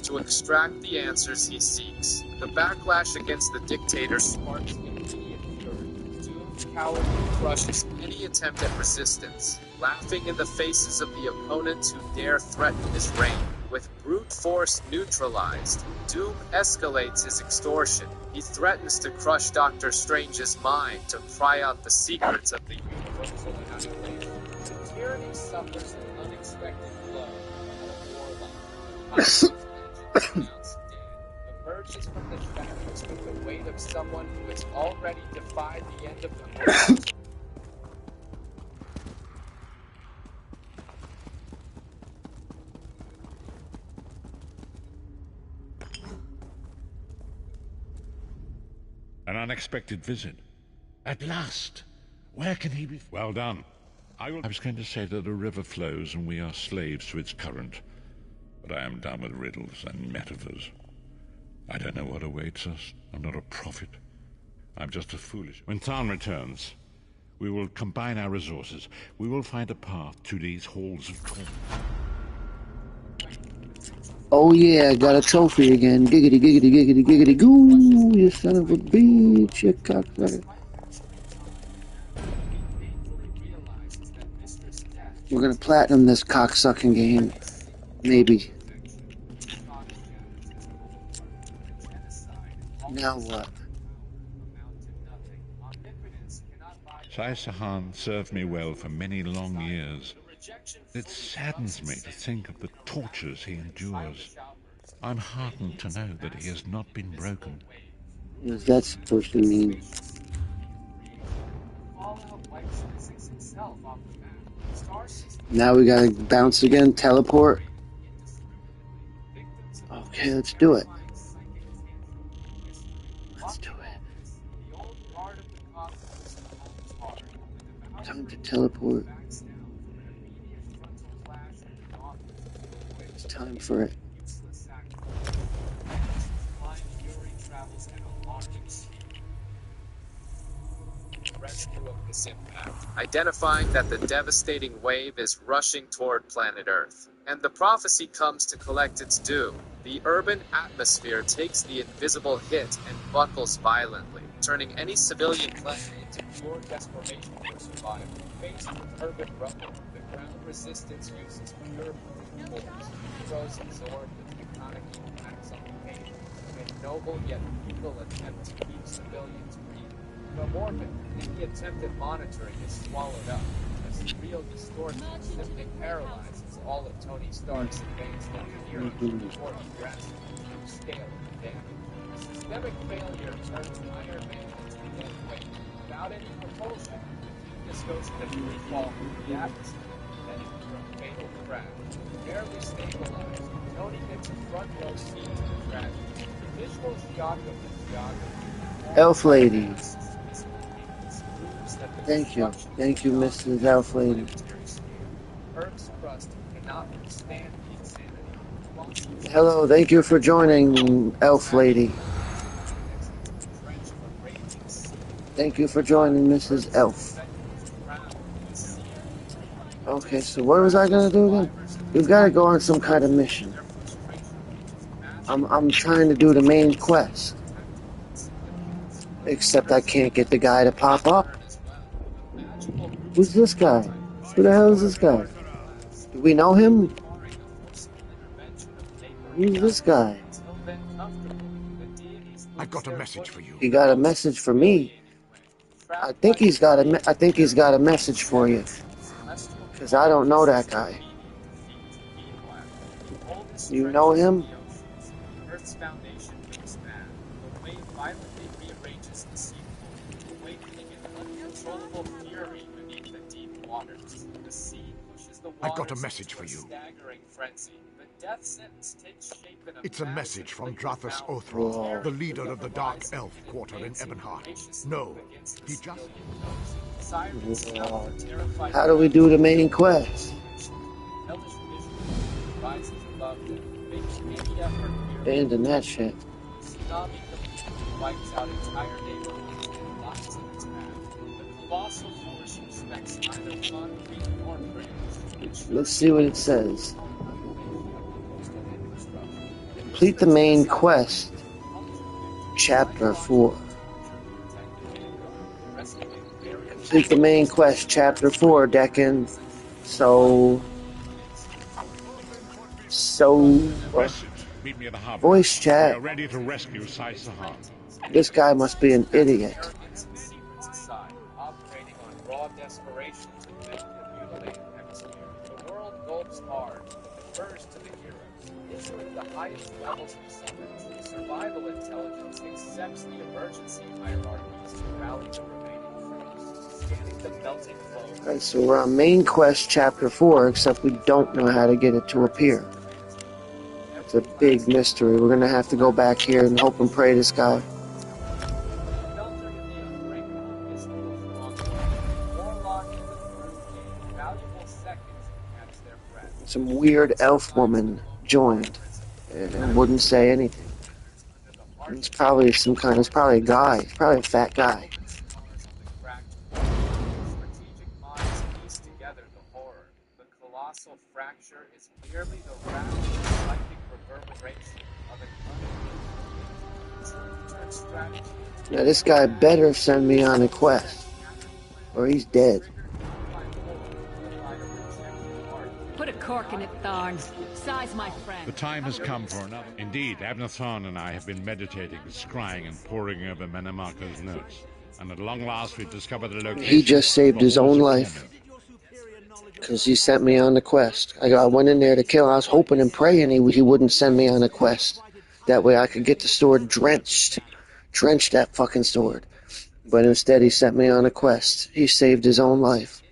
to extract the answers he seeks. The backlash against the dictator sparks immediate fury. Doom cowardly crushes any attempt at resistance, laughing in the faces of the opponents who dare threaten his reign. With brute force neutralized, Doom escalates his extortion. He threatens to crush Doctor Strange's mind to pry out the secrets of the universal annihilation. The tyranny suffers an unexpected blow. Emerges from the shadows with the weight of someone who has already defied the end of the world. An unexpected visit. At last! Where can he be? Well done. I was going to say that a river flows and we are slaves to its current. But I am done with riddles and metaphors. I don't know what awaits us. I'm not a prophet. I'm just a foolish... When Than returns, we will combine our resources. We will find a path to these halls of torment. Oh yeah, got a trophy again. Giggity, giggity, giggity, giggity, goo! You son of a bitch, you cocksucker. We're gonna platinum this cocksucking game. Maybe. Now what? Sai Sahan served me well for many long years. It saddens me to think of the tortures he endures. I'm heartened to know that he has not been broken. What is that supposed to mean? Now we gotta bounce again, teleport. Okay, let's do it. Let's do it. Time to teleport. It's time for it. Rescue of this impact, identifying that the devastating wave is rushing toward planet Earth, and the prophecy comes to collect its due. The urban atmosphere takes the invisible hit and buckles violently, turning any civilian planet into pure desperation for survival. Faced with urban rubble, the ground resistance uses pure brute force. Heroes absorb the tectonic impacts on the page, in a noble yet futile attempt to keep civilians breathing. The morbid, any attempt at monitoring is swallowed up, as the real distortion simply paralyzes all of Tony Stark's advanced engineering before he grasps the true scale of the damage. Systemic failure turns Iron Man into a dead weight. Without any propulsion, this goes in a free fall through the atmosphere, heading for a fatal crash. Barely stabilized, Tony gets a front row seat to the tragedy. The visual shock of the geography. Elf Lady. Thank you, Mrs. Elf Lady. Earth's crust cannot withstand the insanity. Hello, thank you for joining, Elf Lady. Thank you for joining, Mrs. Elf. Okay, so what was I gonna do again? We've got to go on some kind of mission. I'm trying to do the main quest. Except I can't get the guy to pop up. Who's this guy? Who the hell is this guy? Do we know him? Who's this guy? I've got a message for you. He got a message for me. I think he's got a message for you. Cause I don't know that guy. You know him? Earth's foundation makes mad. The wave violently rearranges the sea floor, awakening an uncontrollable fury beneath the deep waters. The sea pushes the waters I've got a message for you. Staggering frenzy. The death sentence takes shape in a It's a message from Drathus Whoa. Othroth, the leader of the Dark Elf Quarter in Ebonheart. No, he just... How do we do the main quest? Abandon that shit. Tsunami wipes out entire neighborhoods and blocks in its path. The colossal force respects neither concrete nor prayers. Let's see what it says. Complete the main quest. Chapter 4. Complete the main quest. Chapter 4, Deccan. So... Meet me at the harbor. Voice chat. We are ready to rescue Sai Sahan. This guy must be an idiot. Operating on raw desperation to build a mutilated hemisphere. The world gulps hard, defers to the heroes. Issuing the highest levels of summons, survival intelligence accepts the emergency hierarchies to rally the remaining troops. Scanning the melting flow. Alright, so we're on main quest chapter 4, except we don't know how to get it to appear. It's a big mystery. We're gonna have to go back here and hope and pray this guy. Some weird elf woman joined and wouldn't say anything. It's probably it's probably a guy. It's probably a fat guy. Strategic minds piece together the horror. The colossal fracture is merely the rapid psychic reverberation of an unreal strategy. Now this guy better send me on a quest, or he's dead. Put a cork in it, Tharn. Size, my friend. The time has come for another. Indeed, Abner Tharn and I have been meditating, scrying, and poring over Manimarco's notes. And at long last, we've discovered the location. He just saved his own life. Because he sent me on the quest. I went in there to kill. I was hoping and praying he wouldn't send me on a quest. That way I could get the sword drenched. Drench that fucking sword. But instead he sent me on a quest. He saved his own life.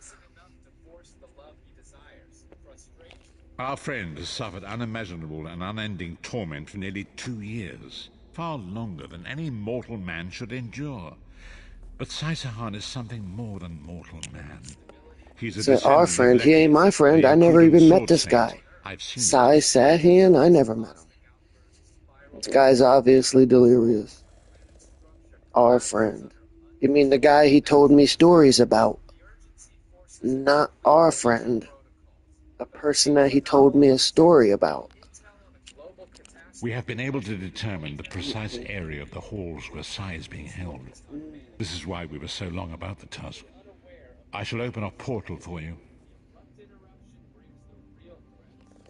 Our friend has suffered unimaginable and unending torment for nearly 2 years. Far longer than any mortal man should endure. But Sai Sahan is something more than mortal man. He's our friend. He ain't my friend. I never even met this guy. Sai Sahan? I never met him. This guy's obviously delirious. Our friend. You mean the guy he told me stories about? Not our friend. A person that he told me a story about. We have been able to determine the precise area of the halls where Sai is being held. This is why we were so long about the task. I shall open a portal for you.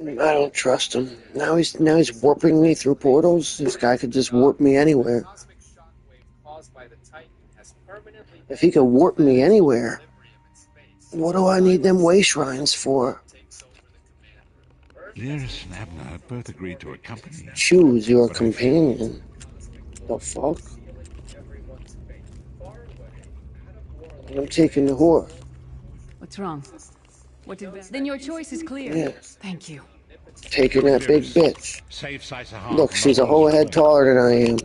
I don't trust him. Now he's warping me through portals. This guy could just warp me anywhere. If he could warp me anywhere, what do I need them way shrines for? Lyris and Abner have both agreed to accompany you. Choose your companion. The fuck? I'm taking the whore. What's wrong? What did Then your choice is clear. Yeah. Thank you. Taking that big bitch. Save Sai Sahan. Look, she's a whole head taller than I am.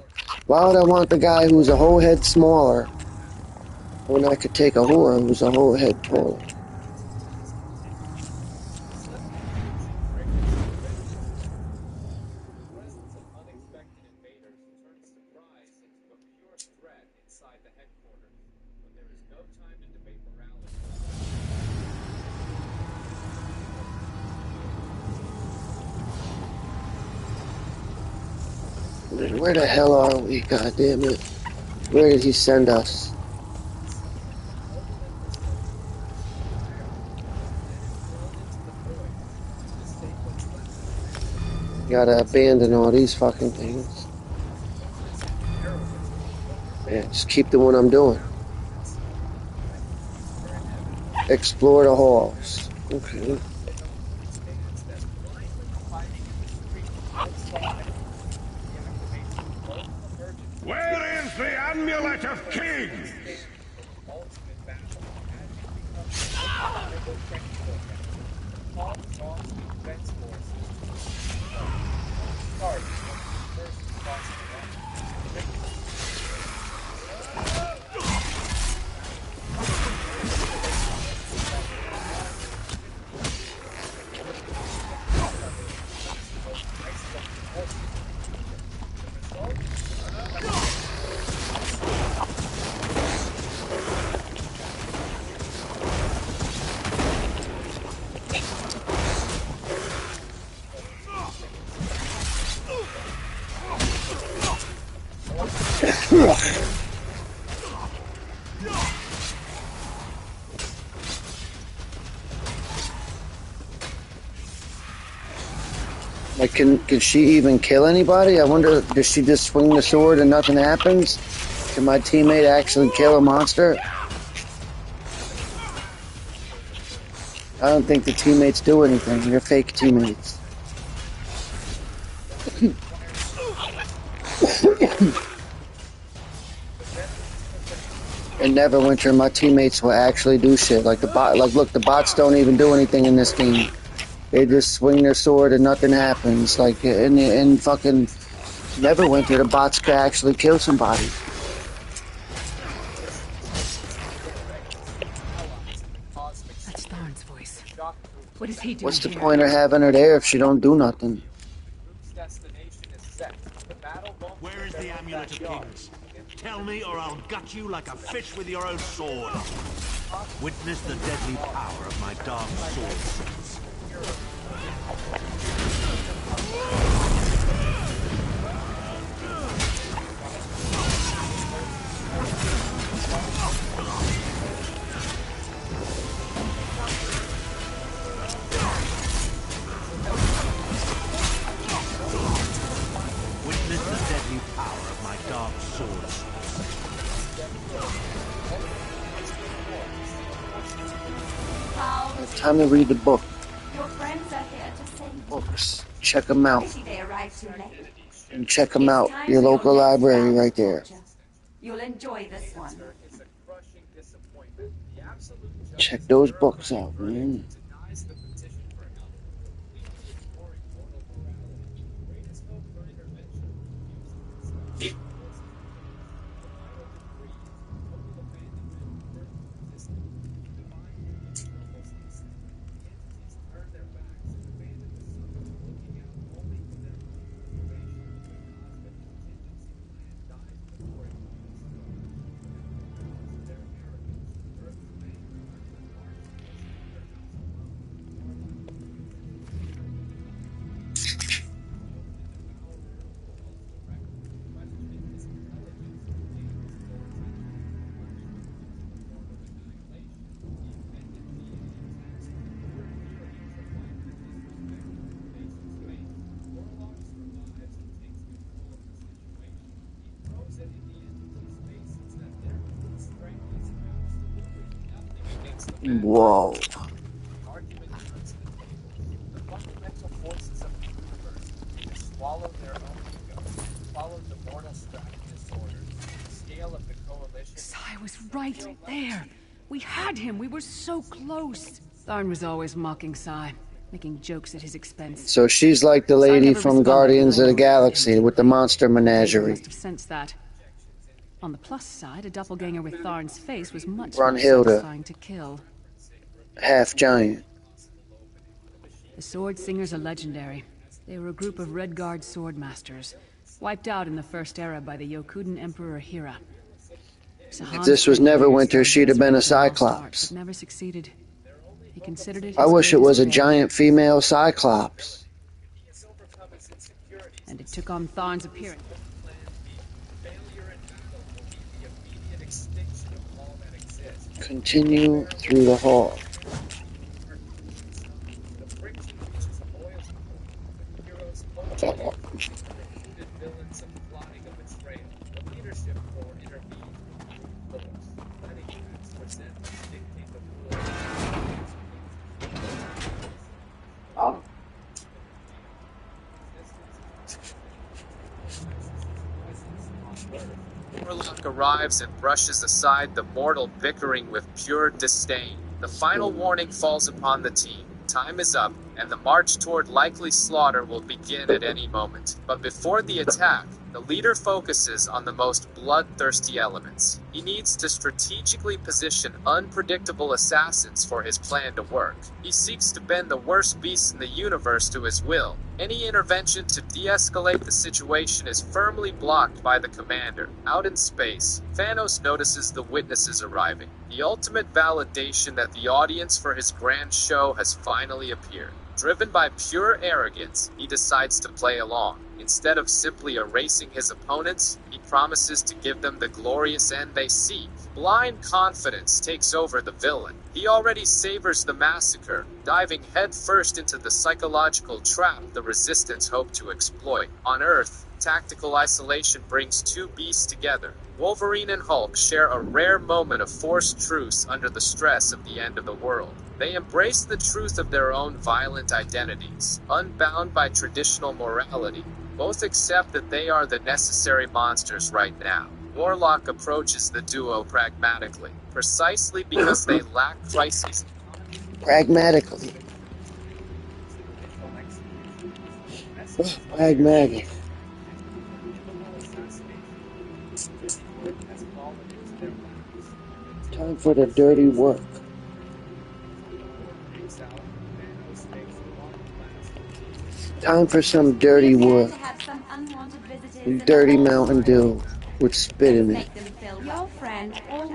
Why would I want the guy who's a whole head smaller when I could take a whore who's a whole head taller? Where the hell are we? God damn it. Where did he send us? Gotta abandon all these fucking things. Yeah, just keep doing what I'm doing. Explore the halls. Okay. Where is the Amulet of Kings? Like, can she even kill anybody? I wonder, does she just swing the sword and nothing happens? Can my teammate actually kill a monster? I don't think the teammates do anything. They're fake teammates. In Neverwinter, my teammates will actually do shit. Like look, the bots don't even do anything in this game. They just swing their sword and nothing happens. Like in fucking Neverwinter, the bots could actually kill somebody. That's Tharn's voice. What is he doing? What's the point of having her there if she don't do nothing? Where is the Amulet of Kings? Tell me or I'll gut you like a fish with your own sword. Witness the deadly power of my dark sword. Witness the deadly power of my dark sword. Time to read the book. Your friends are here to send Books. Check them out. They arrived too late. And check them out. Your local library right there. You'll enjoy this one. Check those books out, man. Whoa. Sai was right there. We had him. We were so close. Tharn was always mocking Sai, making jokes at his expense. So she's like the lady from Guardians of the Galaxy with the monster menagerie. Must have sensed that. On the plus side, a doppelganger with Tharn's face was much more Brunhilde. satisfying to kill. Half giant. The Sword Singers are legendary. They were a group of Red Guard swordmasters, wiped out in the First Era by the Yokudan Emperor Hira. If this was Neverwinter, she'd have been a Cyclops. But never succeeded. He considered it I his wish it was a greatest giant female Cyclops. failure, and it took on Tharn's appearance. Continue through the hall. Warlock arrives and brushes aside the mortal bickering with pure disdain. The final warning falls upon the team. Time is up, and the march toward likely slaughter will begin at any moment. But before the attack, the leader focuses on the most bloodthirsty elements. He needs to strategically position unpredictable assassins for his plan to work. He seeks to bend the worst beasts in the universe to his will. Any intervention to de-escalate the situation is firmly blocked by the commander. Out in space, Thanos notices the witnesses arriving. The ultimate validation that the audience for his grand show has finally appeared. Driven by pure arrogance, he decides to play along. Instead of simply erasing his opponents, he promises to give them the glorious end they seek. Blind confidence takes over the villain. He already savors the massacre, diving headfirst into the psychological trap the Resistance hope to exploit. On Earth, tactical isolation brings two beasts together. Wolverine and Hulk share a rare moment of forced truce under the stress of the end of the world. They embrace the truth of their own violent identities, unbound by traditional morality. Both accept that they are the necessary monsters right now. Warlock approaches the duo pragmatically, precisely because they lack crises. Pragmatically. Pragmatic. Time for the dirty work. Time for some dirty work. Dirty Mountain Dew with spit in it.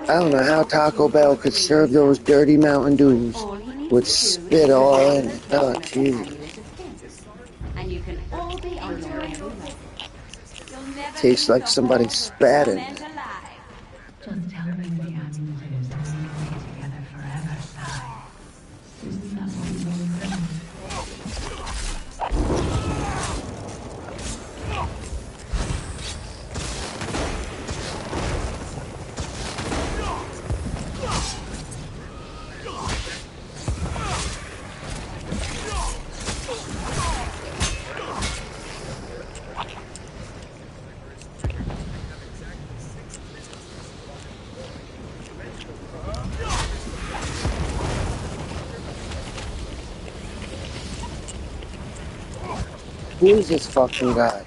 I don't know how Taco Bell could serve those dirty Mountain Dews with spit all in it. Oh, jeez. Tastes like somebody spat in it. Just tell me the amuleters that we will be together forever, Sai. Isn't that what we both said? Who is this fucking guy?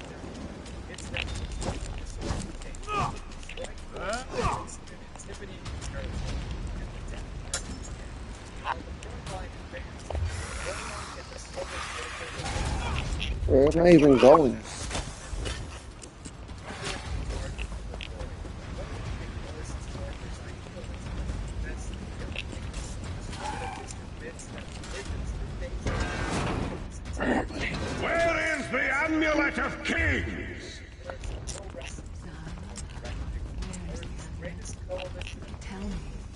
Where am I even going? Where is the Amulet of Kings? Tell me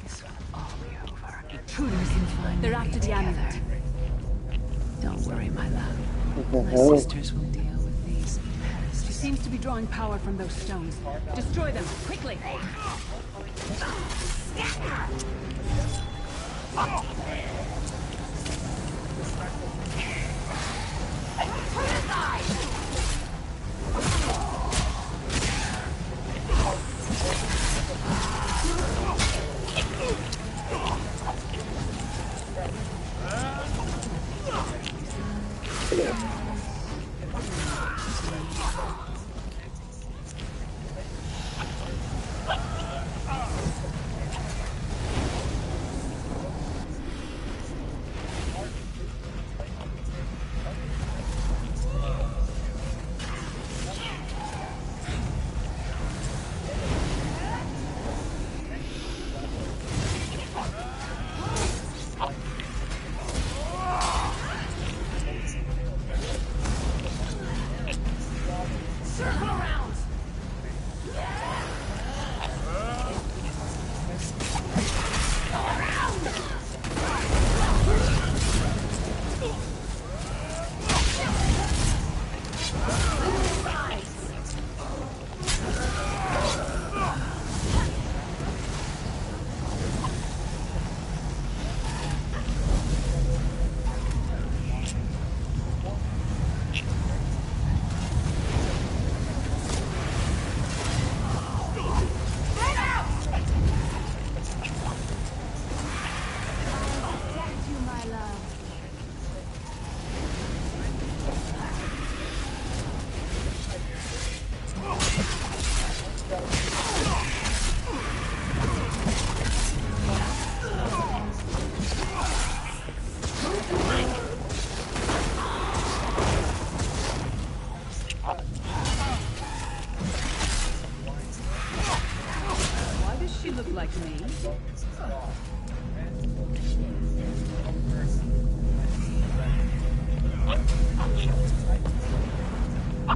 this will all be over. Intruders can find they're after the amulet. Don't worry, my love. My sisters will deal with these pests. She seems to be drawing power from those stones. Destroy them, quickly!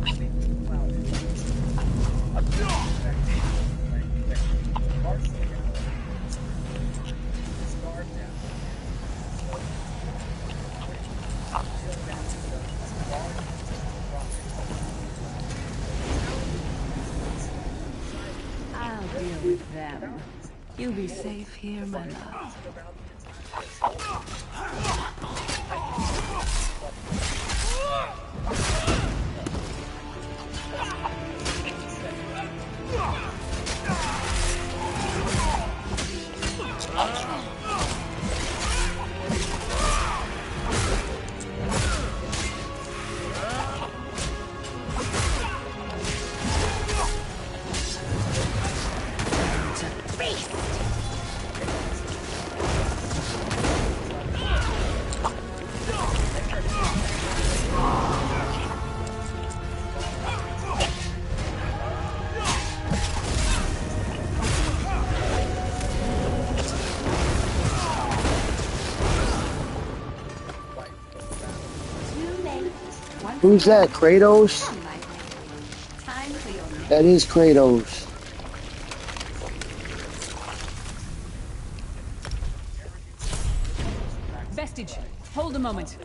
I'll deal with them. You'll be safe here, my love. Who's that? Kratos? Time for your That is Kratos. Vestige, hold a moment.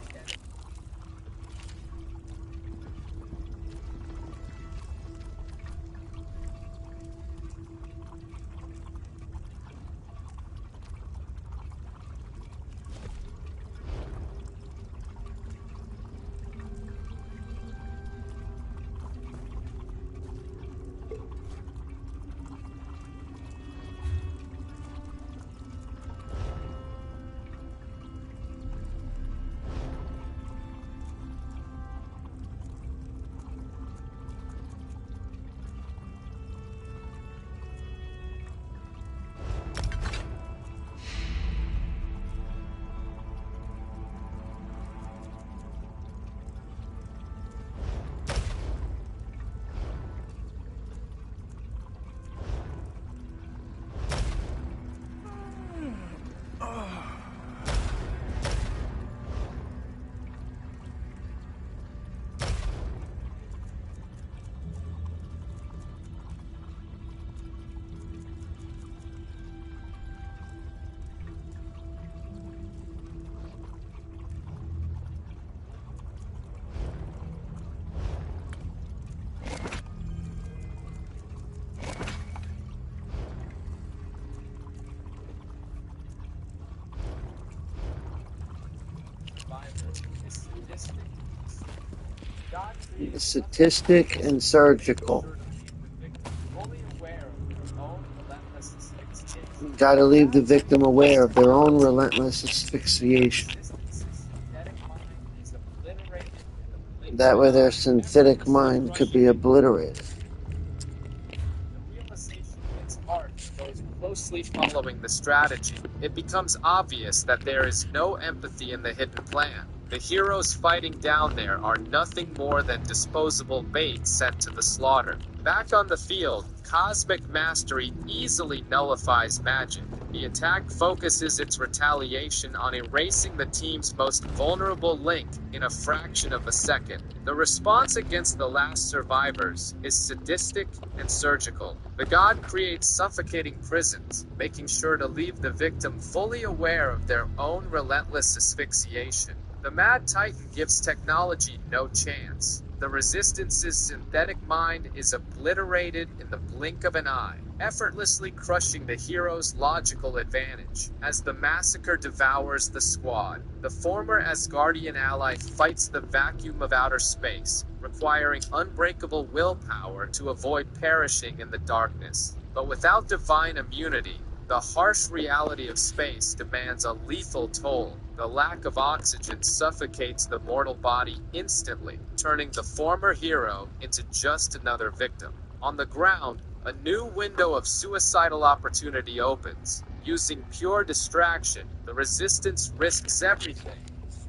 Statistic and surgical. You gotta leave the victim aware of their own relentless asphyxiation. That way their synthetic mind could be obliterated. Closely following the strategy, it becomes obvious that there is no empathy in the hidden plan. The heroes fighting down there are nothing more than disposable bait sent to the slaughter. Back on the field, Cosmic Mastery easily nullifies magic. The attack focuses its retaliation on erasing the team's most vulnerable link in a fraction of a second. The response against the last survivors is sadistic and surgical. The god creates suffocating prisons, making sure to leave the victim fully aware of their own relentless asphyxiation. The Mad Titan gives technology no chance. The Resistance's synthetic mind is obliterated in the blink of an eye, effortlessly crushing the hero's logical advantage. As the massacre devours the squad, the former Asgardian ally fights the vacuum of outer space, requiring unbreakable willpower to avoid perishing in the darkness. But without divine immunity, the harsh reality of space demands a lethal toll. The lack of oxygen suffocates the mortal body instantly, turning the former hero into just another victim. On the ground, a new window of suicidal opportunity opens. Using pure distraction, the Resistance risks everything,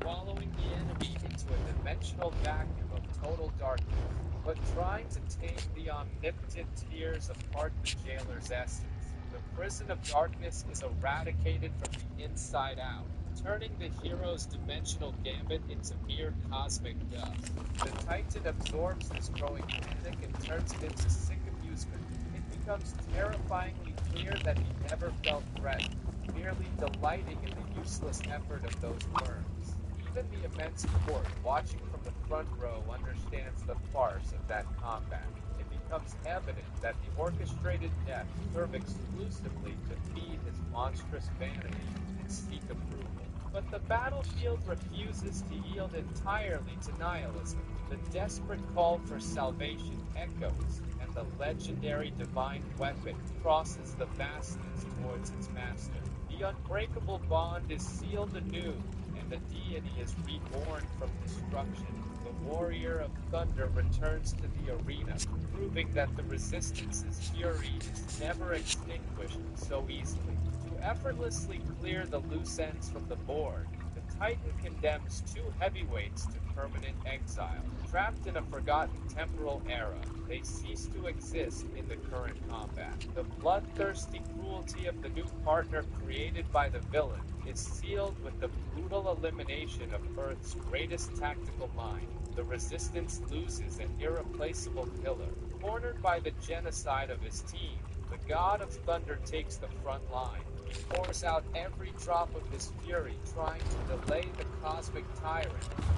swallowing the enemy into a dimensional vacuum of total darkness. But trying to tame the omnipotent tears apart the jailer's essence. The prison of darkness is eradicated from the inside out. turning the hero's dimensional gambit into mere cosmic dust. The Titan absorbs this growing panic and turns it into sick amusement. It becomes terrifyingly clear that he never felt threatened, merely delighting in the useless effort of those worms. Even the immense court, watching from the front row, understands the farce of that combat. It becomes evident that the orchestrated death served exclusively to feed his monstrous vanity and seek approval. But the battlefield refuses to yield entirely to nihilism. The desperate call for salvation echoes, and the legendary divine weapon crosses the vastness towards its master. The unbreakable bond is sealed anew, and the deity is reborn from destruction. The warrior of thunder returns to the arena, proving that the resistance's fury is never extinguished so easily. To effortlessly clear the loose ends from the board, the Titan condemns two heavyweights to permanent exile. Trapped in a forgotten temporal era, they cease to exist in the current combat. The bloodthirsty cruelty of the new partner created by the villain is sealed with the brutal elimination of Earth's greatest tactical mind. The Resistance loses an irreplaceable pillar. Cornered by the genocide of his team, the God of Thunder takes the front line. He pours out every drop of his fury, trying to delay the cosmic tyrant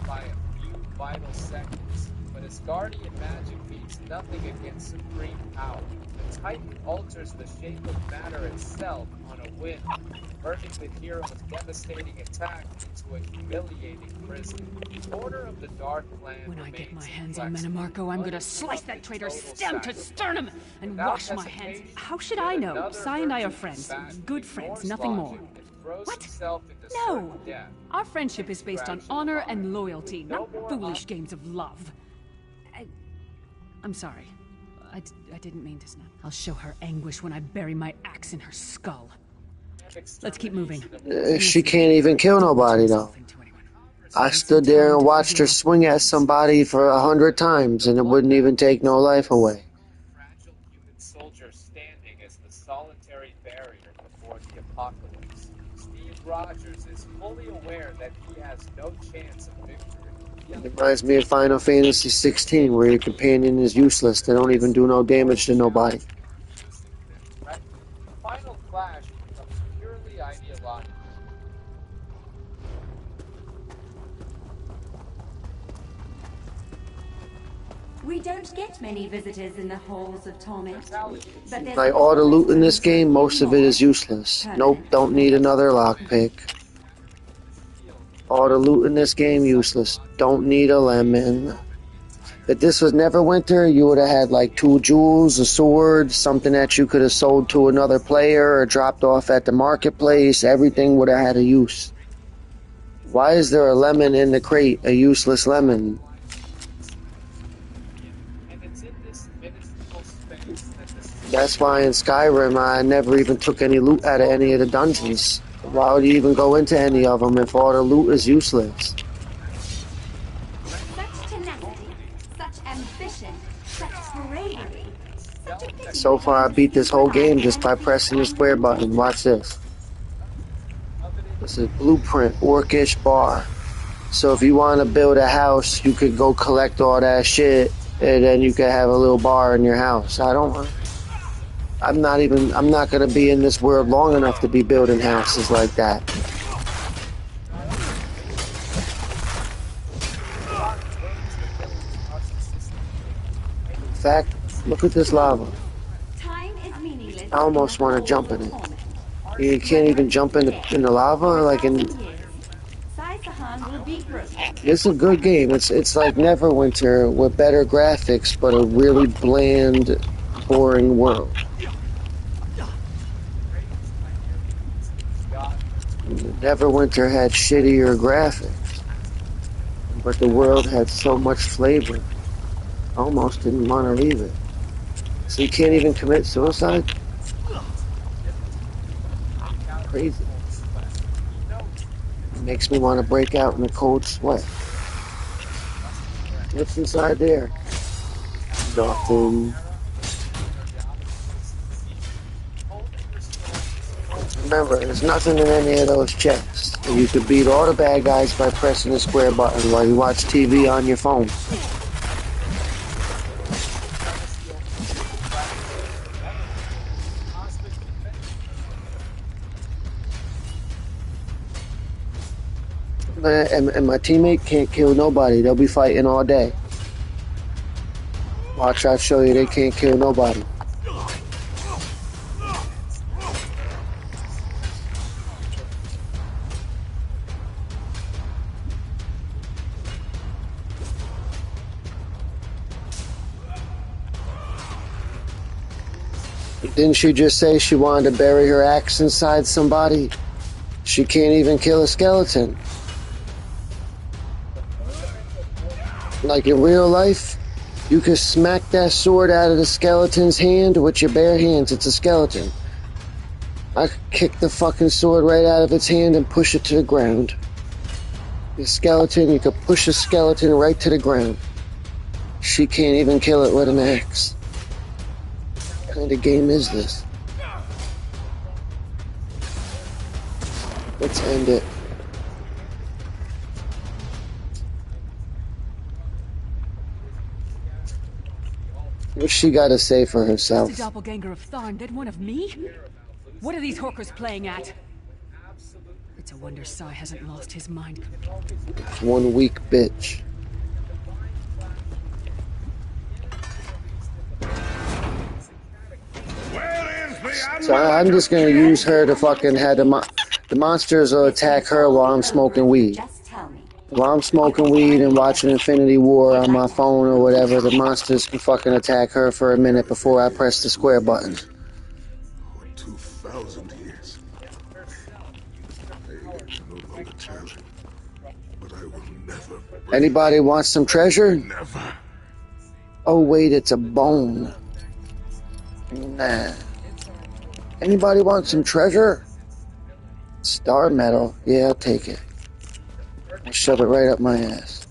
by a few vital seconds. But his guardian magic means nothing against supreme power. The Titan alters the shape of matter itself on a whim, converting the hero's devastating attack into a humiliating prison. The Order of the Dark Clan When I get my remains hands on inflexible, Menimarco, I'm gonna slice that traitor stem to sternum and wash my hands. How should I know? Sai and I are friends. Good friends, nothing more. What? No! Our friendship is based on honor and loyalty, not foolish games of love. I'm sorry. I didn't mean to snap. I'll show her anguish when I bury my axe in her skull. Let's keep moving. She can't even kill nobody, though. I stood there and watched her swing at somebody for 100 times, and it wouldn't even take no life away. Fragile human soldier standing as the solitary barrier before the apocalypse. Steve Rogers is fully aware that he has no chance of victory. It reminds me of Final Fantasy 16, where your companion is useless. They don't even do no damage to nobody. The final clash becomes purely ideological. We don't get many visitors in the halls of torment. But there's Like, all the loot in this game, most of it is useless. Nope, don't need another lockpick. All the loot in this game, useless. Don't need a lemon. If this was Neverwinter, you would have had like 2 jewels, a sword, something that you could have sold to another player or dropped off at the marketplace. Everything would have had a use. Why is there a lemon in the crate, a useless lemon? That's why in Skyrim I never even took any loot out of any of the dungeons. Why would you even go into any of them if all the loot is useless? such tenacity, such ambition, such bravery. So far I beat this whole game just by pressing the square button. Watch this. This is Blueprint, Orcish Bar. So if you want to build a house, you could go collect all that shit, and then you could have a little bar in your house. I'm not gonna be in this world long enough to be building houses like that. In fact, look at this lava. Time is meaningless. I almost want to jump in it. You can't even jump in the lava, like in. It's a good game. It's like Neverwinter with better graphics, but a really bland, boring world. Neverwinter had shittier graphics, but the world had so much flavor. I almost didn't want to leave it. So you can't even commit suicide? Crazy. It makes me want to break out in a cold sweat. What's inside there? Nothing. Remember, there's nothing in any of those chests. And you can beat all the bad guys by pressing the square button while you watch TV on your phone. And my teammate can't kill nobody. They'll be fighting all day. Watch, I'll show you they can't kill nobody. Didn't she just say she wanted to bury her axe inside somebody? She can't even kill a skeleton. Like in real life, you can smack that sword out of the skeleton's hand with your bare hands. It's a skeleton. I could kick the fucking sword right out of its hand and push it to the ground. The skeleton, you could push a skeleton right to the ground. She can't even kill it with an axe. What kind of game is this? Let's end it. What's she got to say for herself? It's a doppelganger of Tharn, then one of me? What are these hawkers playing at? It's a wonder Sai hasn't lost his mind. One weak bitch. So I'm just gonna use her to fucking have the monsters will attack her while I'm smoking weed. While I'm smoking weed and watching Infinity War on my phone or whatever, the monsters can fucking attack her for a minute before I press the square button. For 2,000 years. I no longer challenge, but I will never. Anybody want some treasure? Never. Oh wait, it's a bone. Nah. Anybody want some treasure? Star metal. Yeah, I'll take it. I'll shove it right up my ass.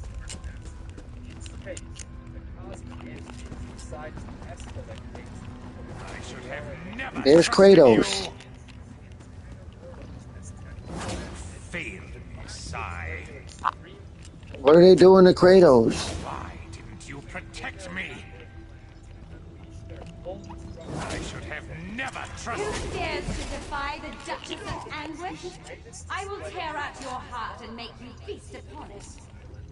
There's Kratos. What are they doing to Kratos? Why didn't you protect me? I should have never trusted. Who dares to defy the Duchess of Anguish? I will tear out your heart and make you feast upon it.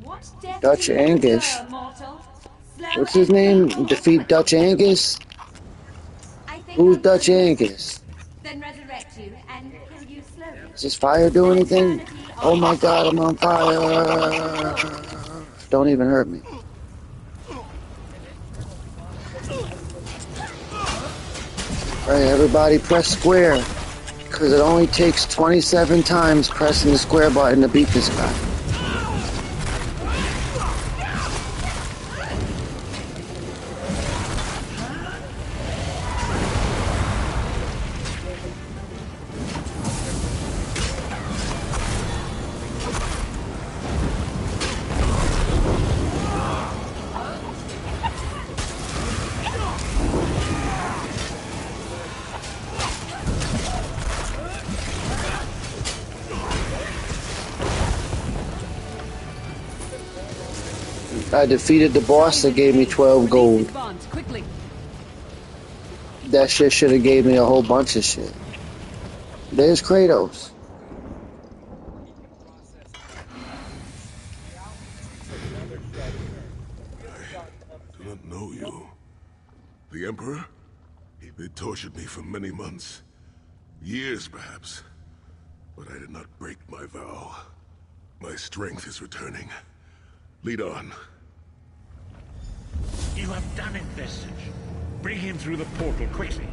What death Dutch do you Angus. prefer, mortal? Slow What's his name? Defeat Dutch Angus? Who's Dutch Angus? Then resurrect you and kill you slowly. Does this fire do anything? Oh my god, I'm on fire! Don't even hurt me. Alright, everybody press square. Because it only takes 27 times pressing the square button to beat this guy. I defeated the boss that gave me 12 gold. That shit should have gave me a whole bunch of shit. There's Kratos. I do not know you. The Emperor? They tortured me for many months. Years, perhaps. But I did not break my vow. My strength is returning. Lead on. You have done it, Vestige. Bring him through the portal quickly.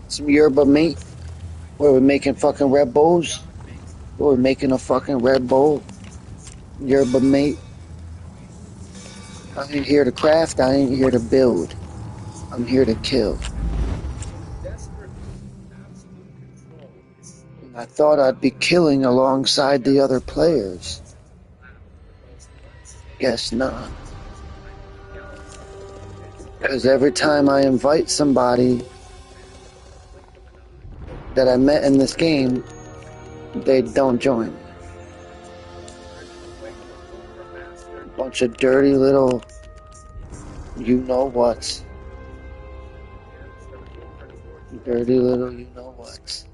Some yerba meat. What, we're making fucking Red Bulls? We're making a fucking Red Bull. Yerba mate. I ain't here to craft, I ain't here to build. I'm here to kill. And I thought I'd be killing alongside the other players. Guess not. Because every time I invite somebody that I met in this game, they don't join. Bunch of dirty little you-know-whats. Dirty little you-know-whats.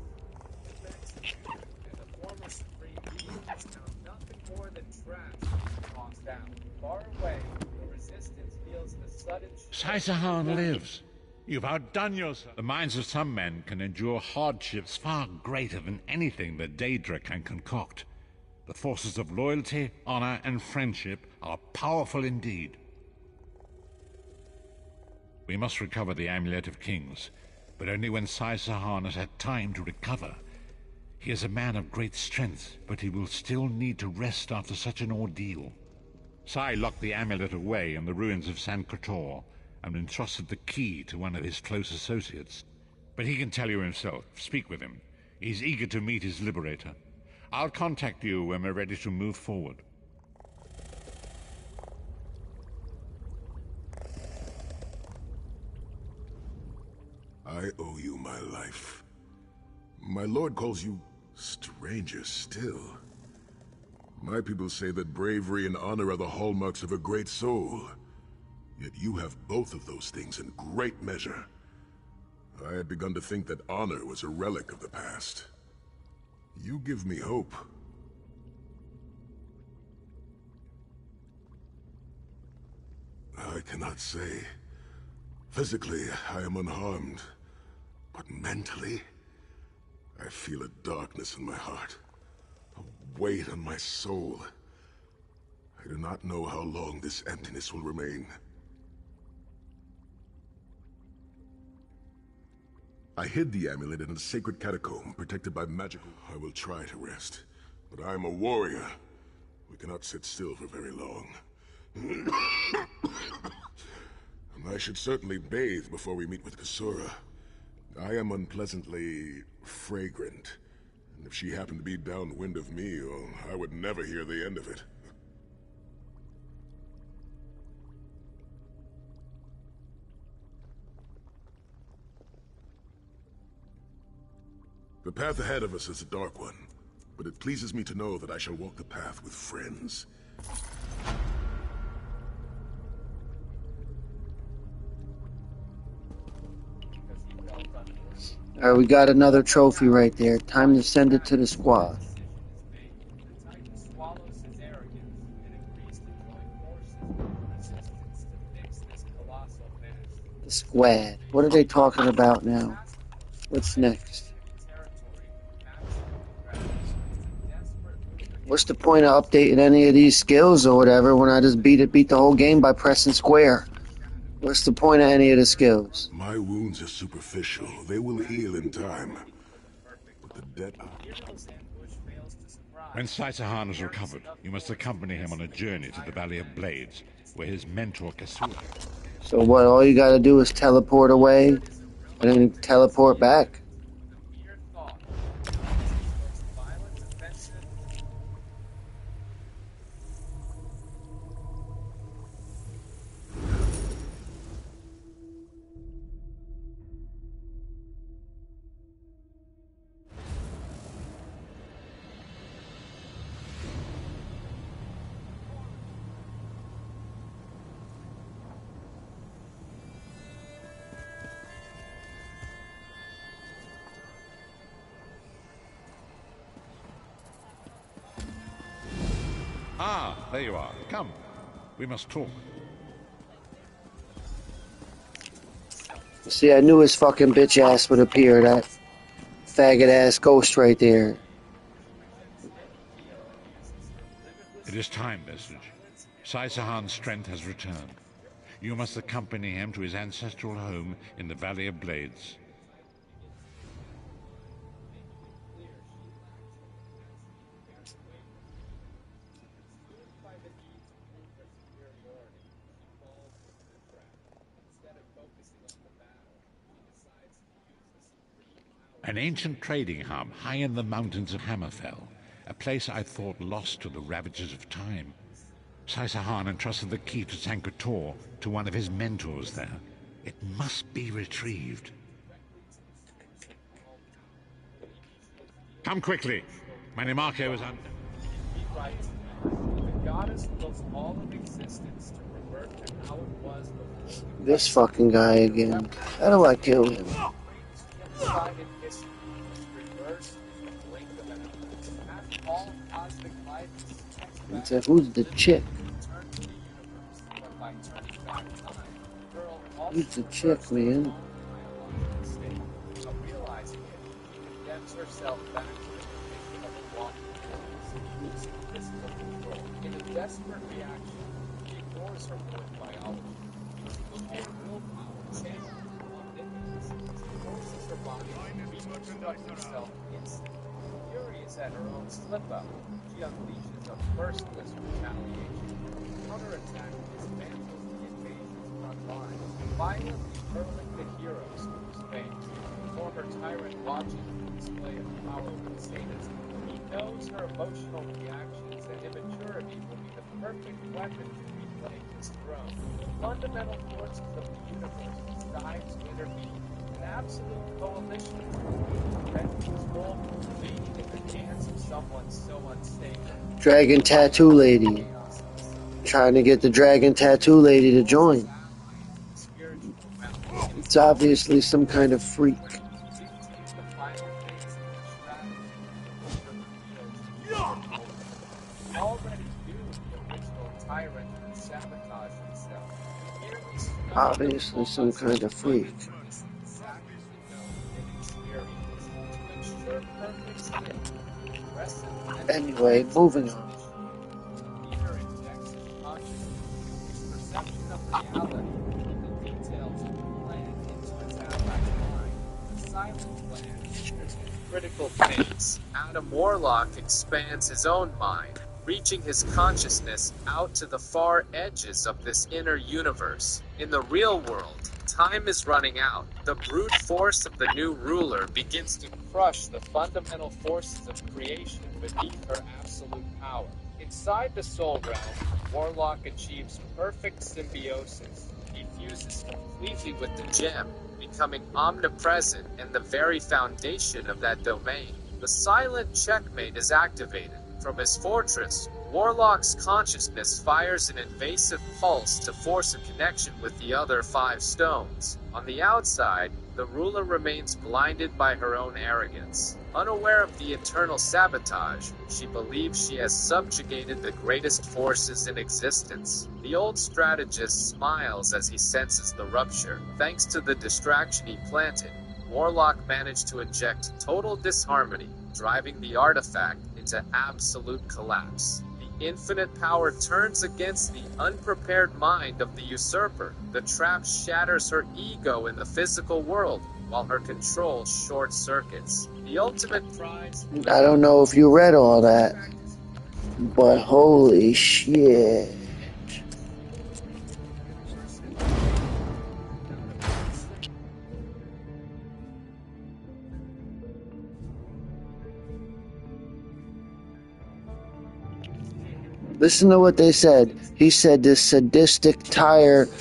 Saisahan lives. You've outdone yourself. The minds of some men can endure hardships far greater than anything that Daedra can concoct. The forces of loyalty, honor, and friendship are powerful indeed. We must recover the Amulet of Kings, but only when Saisahan has had time to recover. He is a man of great strength, but he will still need to rest after such an ordeal. Sai locked the amulet away in the ruins of San Kotor and entrusted the key to one of his close associates. But he can tell you himself. Speak with him. He's eager to meet his liberator. I'll contact you when we're ready to move forward. I owe you my life. My lord calls you stranger still. My people say that bravery and honor are the hallmarks of a great soul. Yet you have both of those things in great measure. I had begun to think that honor was a relic of the past. You give me hope. I cannot say. Physically, I am unharmed. But mentally, I feel a darkness in my heart. A weight on my soul. I do not know how long this emptiness will remain. I hid the amulet in a sacred catacomb protected by magical... I will try to rest, but I am a warrior. We cannot sit still for very long. I should certainly bathe before we meet with Kasura. I am unpleasantly fragrant, and if she happened to be downwind of me, well, I would never hear the end of it. The path ahead of us is a dark one, but it pleases me to know that I shall walk the path with friends. Alright, we got another trophy right there. Time to send it to the squad. The squad. What are they talking about now? What's next? What's the point of updating any of these skills or whatever when I just beat the whole game by pressing square? What's the point of any of the skills? My wounds are superficial. They will heal in time. But the debt... When Saisahan is recovered, you must accompany him on a journey to the Valley of Blades, where his mentor Kasura... So what, all you gotta do is teleport away and then teleport back? Ah, there you are. Come. We must talk. See, I knew his fucking bitch ass would appear, that faggot ass ghost right there. It is time, Vestige. Saisahan's strength has returned. You must accompany him to his ancestral home in the Valley of Blades. An ancient trading hub high in the mountains of Hammerfell, a place I thought lost to the ravages of time. Saisahan entrusted the key to Sankator to one of his mentors there. It must be retrieved. Come quickly. Manimarco is under. The goddess wills all of existence to revert to how it was before. This fucking guy again. How do I kill him? One-sided history must reverse in the blink of an eye. As all cosmic life is He said, who's the chick? Who's the chick, man? Realizing it, she condemns herself back to the condition of a walking, losing physical control. In a desperate reaction, she ignores her own biology. Using willpower, channeled through omnipotence, she forces her body to reconstruct herself instantly. Furious at her own slip-up, she unleashes a merciless retaliation. Counterattack dismantles the invasion's front line, violently hurling the heroes to space. Former tyrant watching the display of power with sadism. He knows her emotional reactions and immaturity will be the perfect weapon to reclaim his throne. The fundamental forces of the universe decide to intervene. An absolute coalition prevents his role from fading in the hands of someone so unstable. Dragon Tattoo Lady. Trying to get the Dragon Tattoo Lady to join. It's obviously some kind of freak. Obviously some kind of freak. Anyway, moving on. Critical phase. Adam Warlock expands his own mind, reaching his consciousness out to the far edges of this inner universe. In the real world, time is running out. The brute force of the new ruler begins to crush the fundamental forces of creation beneath her absolute power. Inside the Soul Realm, Warlock achieves perfect symbiosis. He fuses completely with the gem, becoming omnipresent and the very foundation of that domain. The silent checkmate is activated. From his fortress, Warlock's consciousness fires an invasive pulse to force a connection with the other 5 stones. On the outside, the ruler remains blinded by her own arrogance. Unaware of the internal sabotage, she believes she has subjugated the greatest forces in existence. The old strategist smiles as he senses the rupture. Thanks to the distraction he planted, Warlock managed to inject total disharmony, driving the artifact into absolute collapse. The infinite power turns against the unprepared mind of the usurper. The trap shatters her ego in the physical world, while her control short-circuits. The ultimate prize... I don't know if you read all that, but holy shit. Listen to what they said. He said this sadistic tyrant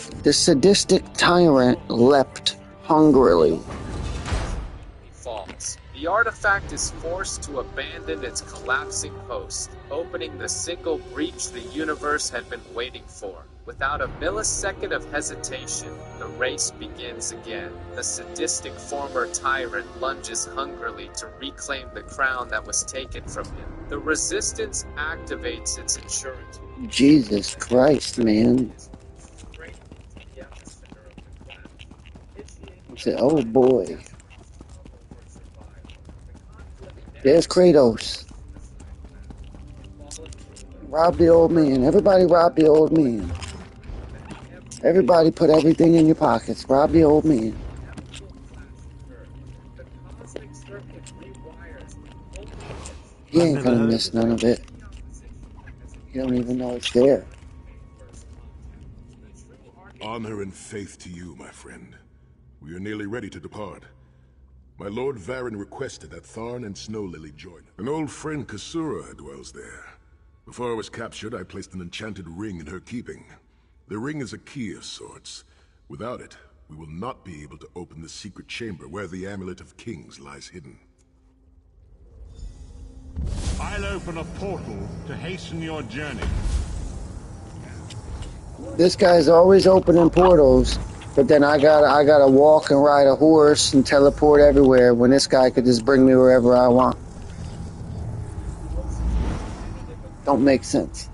leapt hungrily. Falls. The artifact is forced to abandon its collapsing host, opening the single breach the universe had been waiting for. Without a millisecond of hesitation, the race begins again. The sadistic former tyrant lunges hungrily to reclaim the crown that was taken from him. The resistance activates its insurance. Jesus Christ, man. I said, oh boy. There's Kratos. Rob the old man. Everybody rob the old man. Everybody put everything in your pockets. Rob the old man. He ain't gonna miss none of it. You don't even know it's there. Honor and faith to you, my friend. We are nearly ready to depart. My Lord Varen requested that Tharn and Snow Lily join. An old friend, Kasura, dwells there. Before I was captured, I placed an enchanted ring in her keeping. The ring is a key of sorts. Without it, we will not be able to open the secret chamber where the Amulet of Kings lies hidden. I'll open a portal to hasten your journey. This guy's always opening portals, but then I gotta walk and ride a horse and teleport everywhere when this guy could just bring me wherever I want. Don't make sense.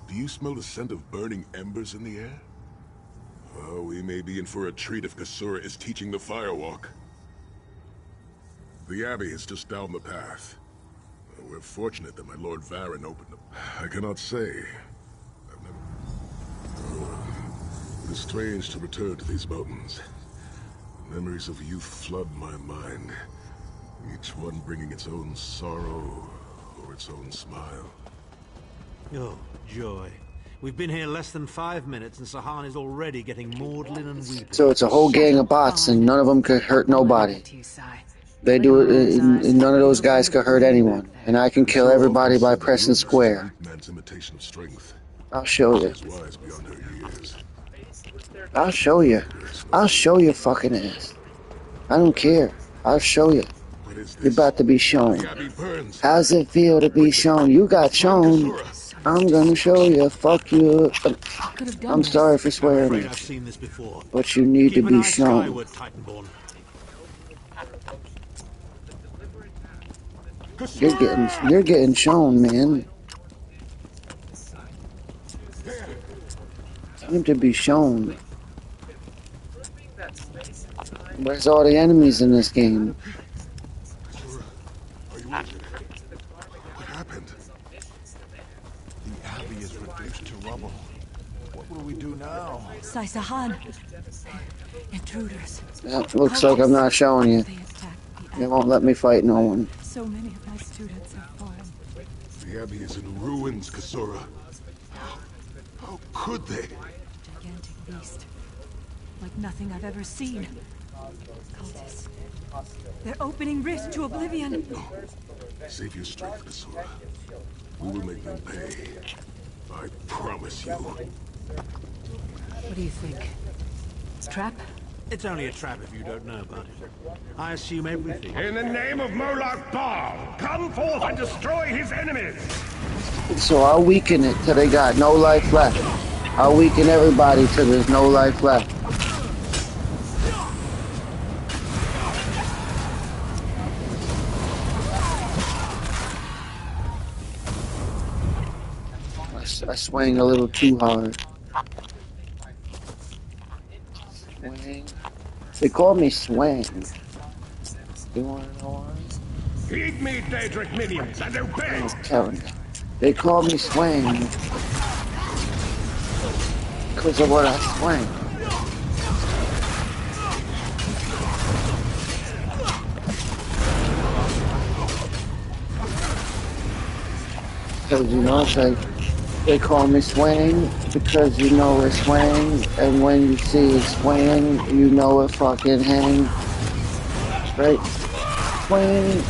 Do you smell the scent of burning embers in the air? Oh, we may be in for a treat if Kasura is teaching the firewalk. The Abbey is just down the path. We're fortunate that my Lord Varen opened them. I cannot say. It is strange to return to these mountains. Memories of youth flood my mind, each one bringing its own sorrow or its own smile. Oh, joy. We've been here less than 5 minutes and Sahan is already getting maudlin and weeping. So it's a whole gang of bots and none of them could hurt nobody. They do it, and none of those guys could hurt anyone. And I can kill everybody by pressing square. Man's imitation of strength. I'll show you. Is wise beyond her years. I'll show you. I'll show you fucking ass. I don't care. I'll show you. You're about to be shown. How's it feel to be shown? You got shown. I'm gonna show you. Fuck you. I'm sorry for swearing, but you need to be shown. You're getting shown, man. Time to be shown. Where's all the enemies in this game? What happened? The Abbey is reduced to rubble. What will we do now? Sahan. Intruders. That looks like I'm not showing you. They won't let me fight no one. So many of my students have fallen. The Abbey is in ruins, Kasura. How could they? Gigantic beast. Like nothing I've ever seen. Cultists. They're opening rifts to oblivion. Save your strength, Kasura. We will make them pay. I promise you. What do you think? Trap? It's only a trap if you don't know about it. I assume everything. In the name of Moloch Baal, come forth and destroy his enemies! So I'll weaken it till they got no life left. I'll weaken everybody till there's no life left. I swing a little too hard. Swing. They call me Swing. You wanna know why? Heed me, Daedric minions, and obey! I'm telling you. They call me Swing because of what I swing. Because, you know, it's like, they call me Swing because you know it swing, and when you see it swing, you know it fucking hang. Straight. Swing.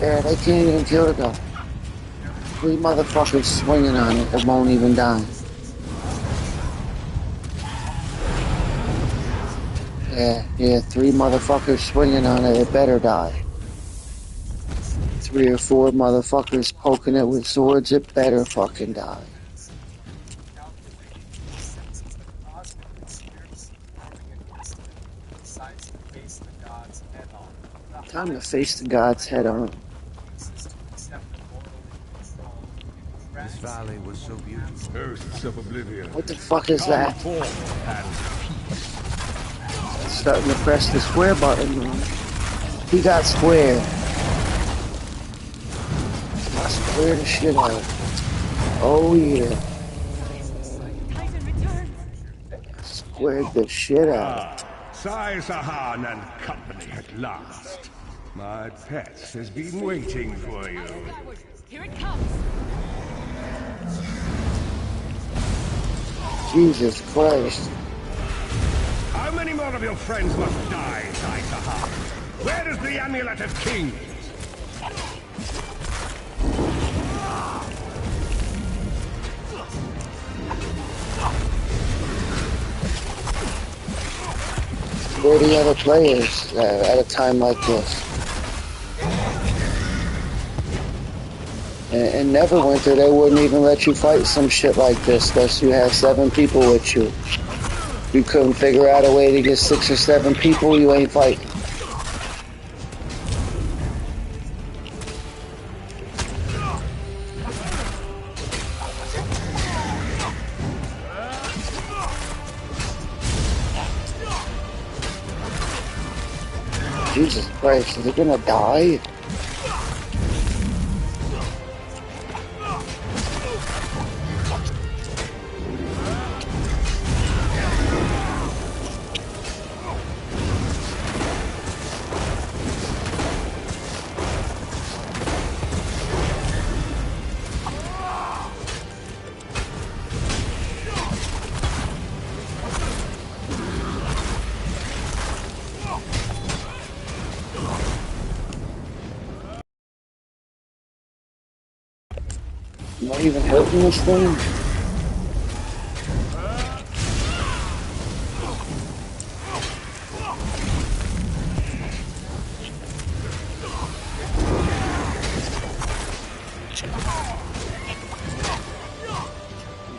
Yeah, they can't even kill the guy. 3 motherfuckers swinging on it, it won't even die. Yeah, 3 motherfuckers swinging on it, it better die. 3 or 4 motherfuckers poking it with swords, it better fucking die. Time to face the gods head on. This valley was so beautiful. Earth's self-oblivion. What the fuck is that? Starting to press the square button, man. He got square. I square the shit out. Oh yeah. squared the shit out. Sai-Sahan and company at last. My pets has been waiting for you. Here it comes. Jesus Christ. How many more of your friends must die, Sai-Sahan? Where is the Amulet of Kings? Where are the other players at a time like this? In Neverwinter, they wouldn't even let you fight some shit like this unless you have 7 people with you. If you couldn't figure out a way to get 6 or 7 people, you ain't fighting. Jesus Christ, is he gonna die? Not even hurting this thing?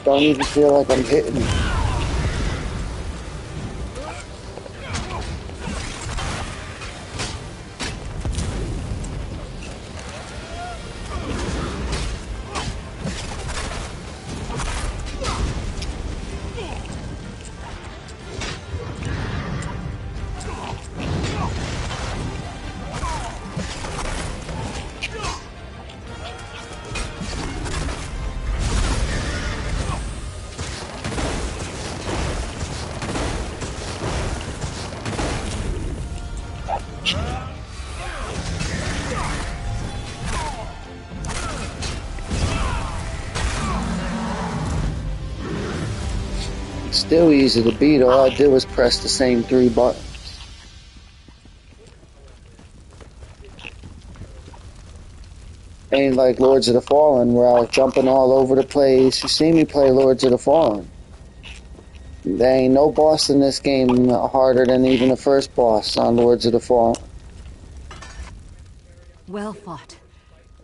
Don't even feel like I'm hitting him. Still easy to beat. All I did was press the same 3 buttons. Ain't like Lords of the Fallen where I was jumping all over the place. You see me play Lords of the Fallen. There ain't no boss in this game harder than even the first boss on Lords of the Fallen. Well fought.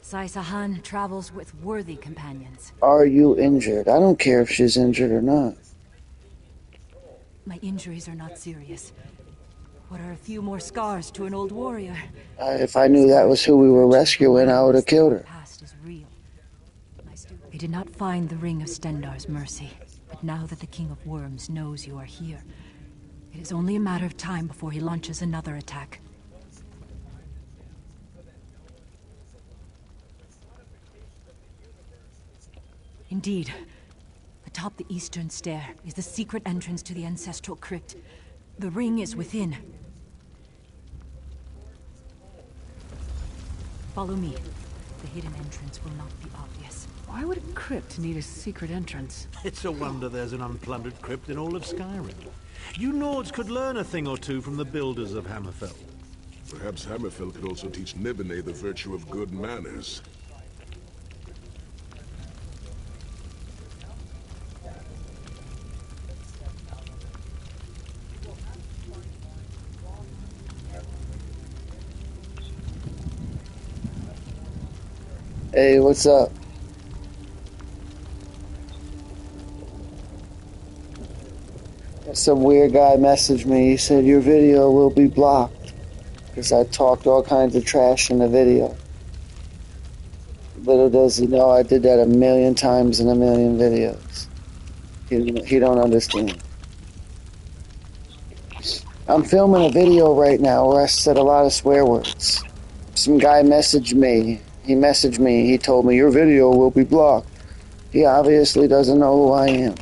Sai-Sahan travels with worthy companions. Are you injured? I don't care if she's injured or not. My injuries are not serious. What are a few more scars to an old warrior? If I knew that was who we were rescuing, I would have killed her. Past is real. I did not find the Ring of Stendarr's mercy, but now that the King of Worms knows you are here, it is only a matter of time before he launches another attack. Indeed. Atop the eastern stair is the secret entrance to the ancestral crypt. The ring is within. Follow me. The hidden entrance will not be obvious. Why would a crypt need a secret entrance? It's a wonder there's an unplundered crypt in all of Skyrim. You Nords could learn a thing or two from the builders of Hammerfell. Perhaps Hammerfell could also teach Nibene the virtue of good manners. Hey, what's up? Some weird guy messaged me. He said, your video will be blocked because I talked all kinds of trash in the video. Little does he know I did that a million times in a million videos. He don't understand. I'm filming a video right now where I said a lot of swear words. Some guy messaged me. He told me, your video will be blocked. He obviously doesn't know who I am.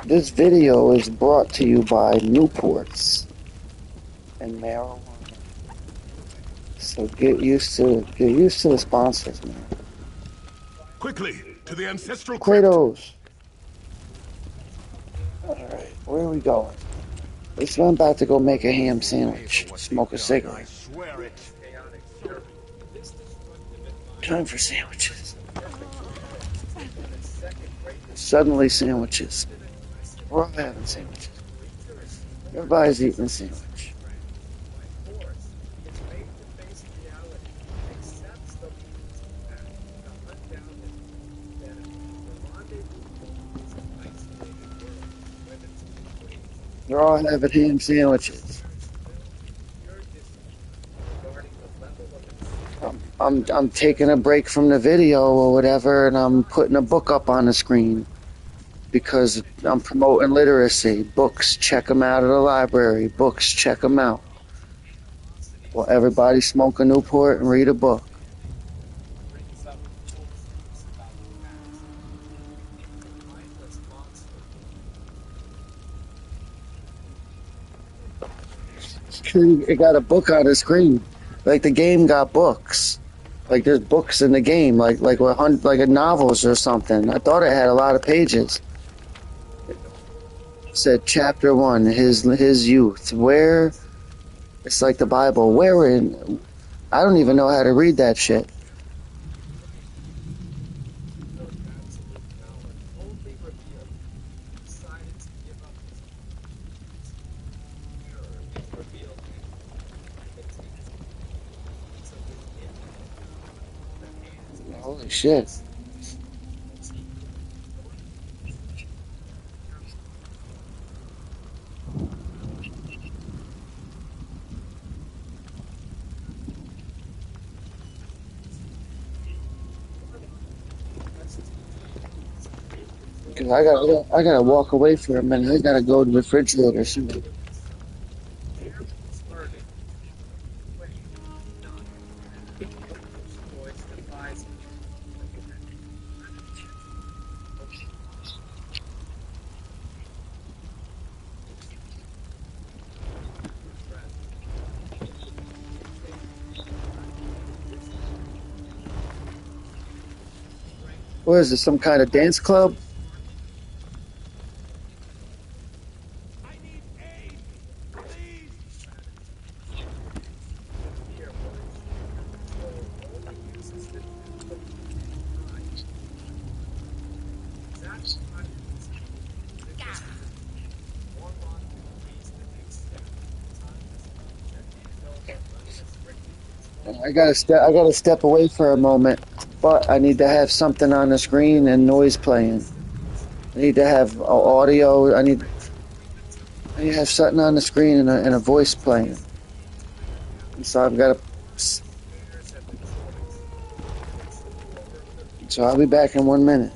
This video is brought to you by Newports and marijuana. So get used to the sponsors, man. Quickly, to the ancestral crypt. Kratos. Alright, where are we going? Listen, I'm about to go make a ham sandwich, smoke a cigarette. Time for sandwiches. Suddenly sandwiches. We're all having sandwiches. Everybody's eating a sandwich. They're all having ham sandwiches. I'm taking a break from the video or whatever, and I'm putting a book up on the screen because I'm promoting literacy. Books, check them out at the library. Books, check them out. Well, everybody smoke a Newport and read a book. It got a book on the screen. Like the game got books. Like there's books in the game, like a novels or something. I thought it had a lot of pages. It said chapter 1, his youth. Where? It's like the Bible. Where in? I don't even know how to read that shit. Holy shit. Cause I gotta walk away for a minute. I gotta go to the refrigerator soon. What is this, some kind of dance club? I gotta step away for a moment, but I need to have something on the screen and noise playing. I need to have audio. I need to have something on the screen and a voice playing. And so I've got to. So I'll be back in 1 minute.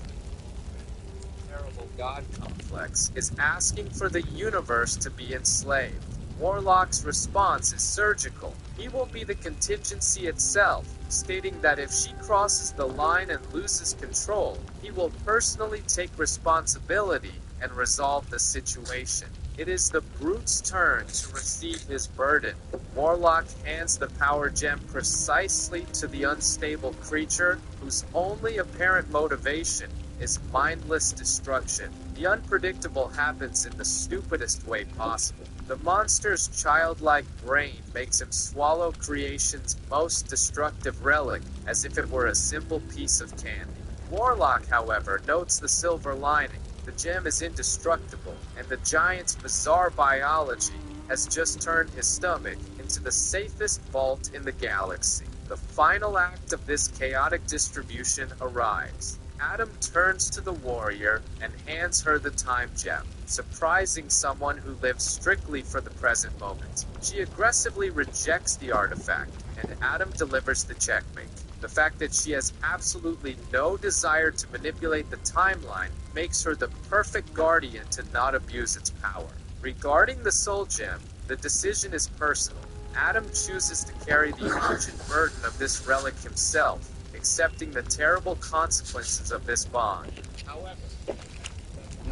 Terrible god complex is asking for the universe to be enslaved. Warlock's response is surgical. He will be the contingency itself, stating that if she crosses the line and loses control, he will personally take responsibility and resolve the situation. It is the brute's turn to receive his burden. Warlock hands the power gem precisely to the unstable creature, whose only apparent motivation is mindless destruction. The unpredictable happens in the stupidest way possible. The monster's childlike brain makes him swallow creation's most destructive relic as if it were a simple piece of candy. Warlock, however, notes the silver lining. The gem is indestructible, and the giant's bizarre biology has just turned his stomach into the safest vault in the galaxy. The final act of this chaotic distribution arrives. Adam turns to the warrior and hands her the time gem, surprising someone who lives strictly for the present moment. She aggressively rejects the artifact, and Adam delivers the checkmate. The fact that she has absolutely no desire to manipulate the timeline makes her the perfect guardian to not abuse its power. Regarding the soul gem, the decision is personal. Adam chooses to carry the urgent burden of this relic himself, accepting the terrible consequences of this bond. However,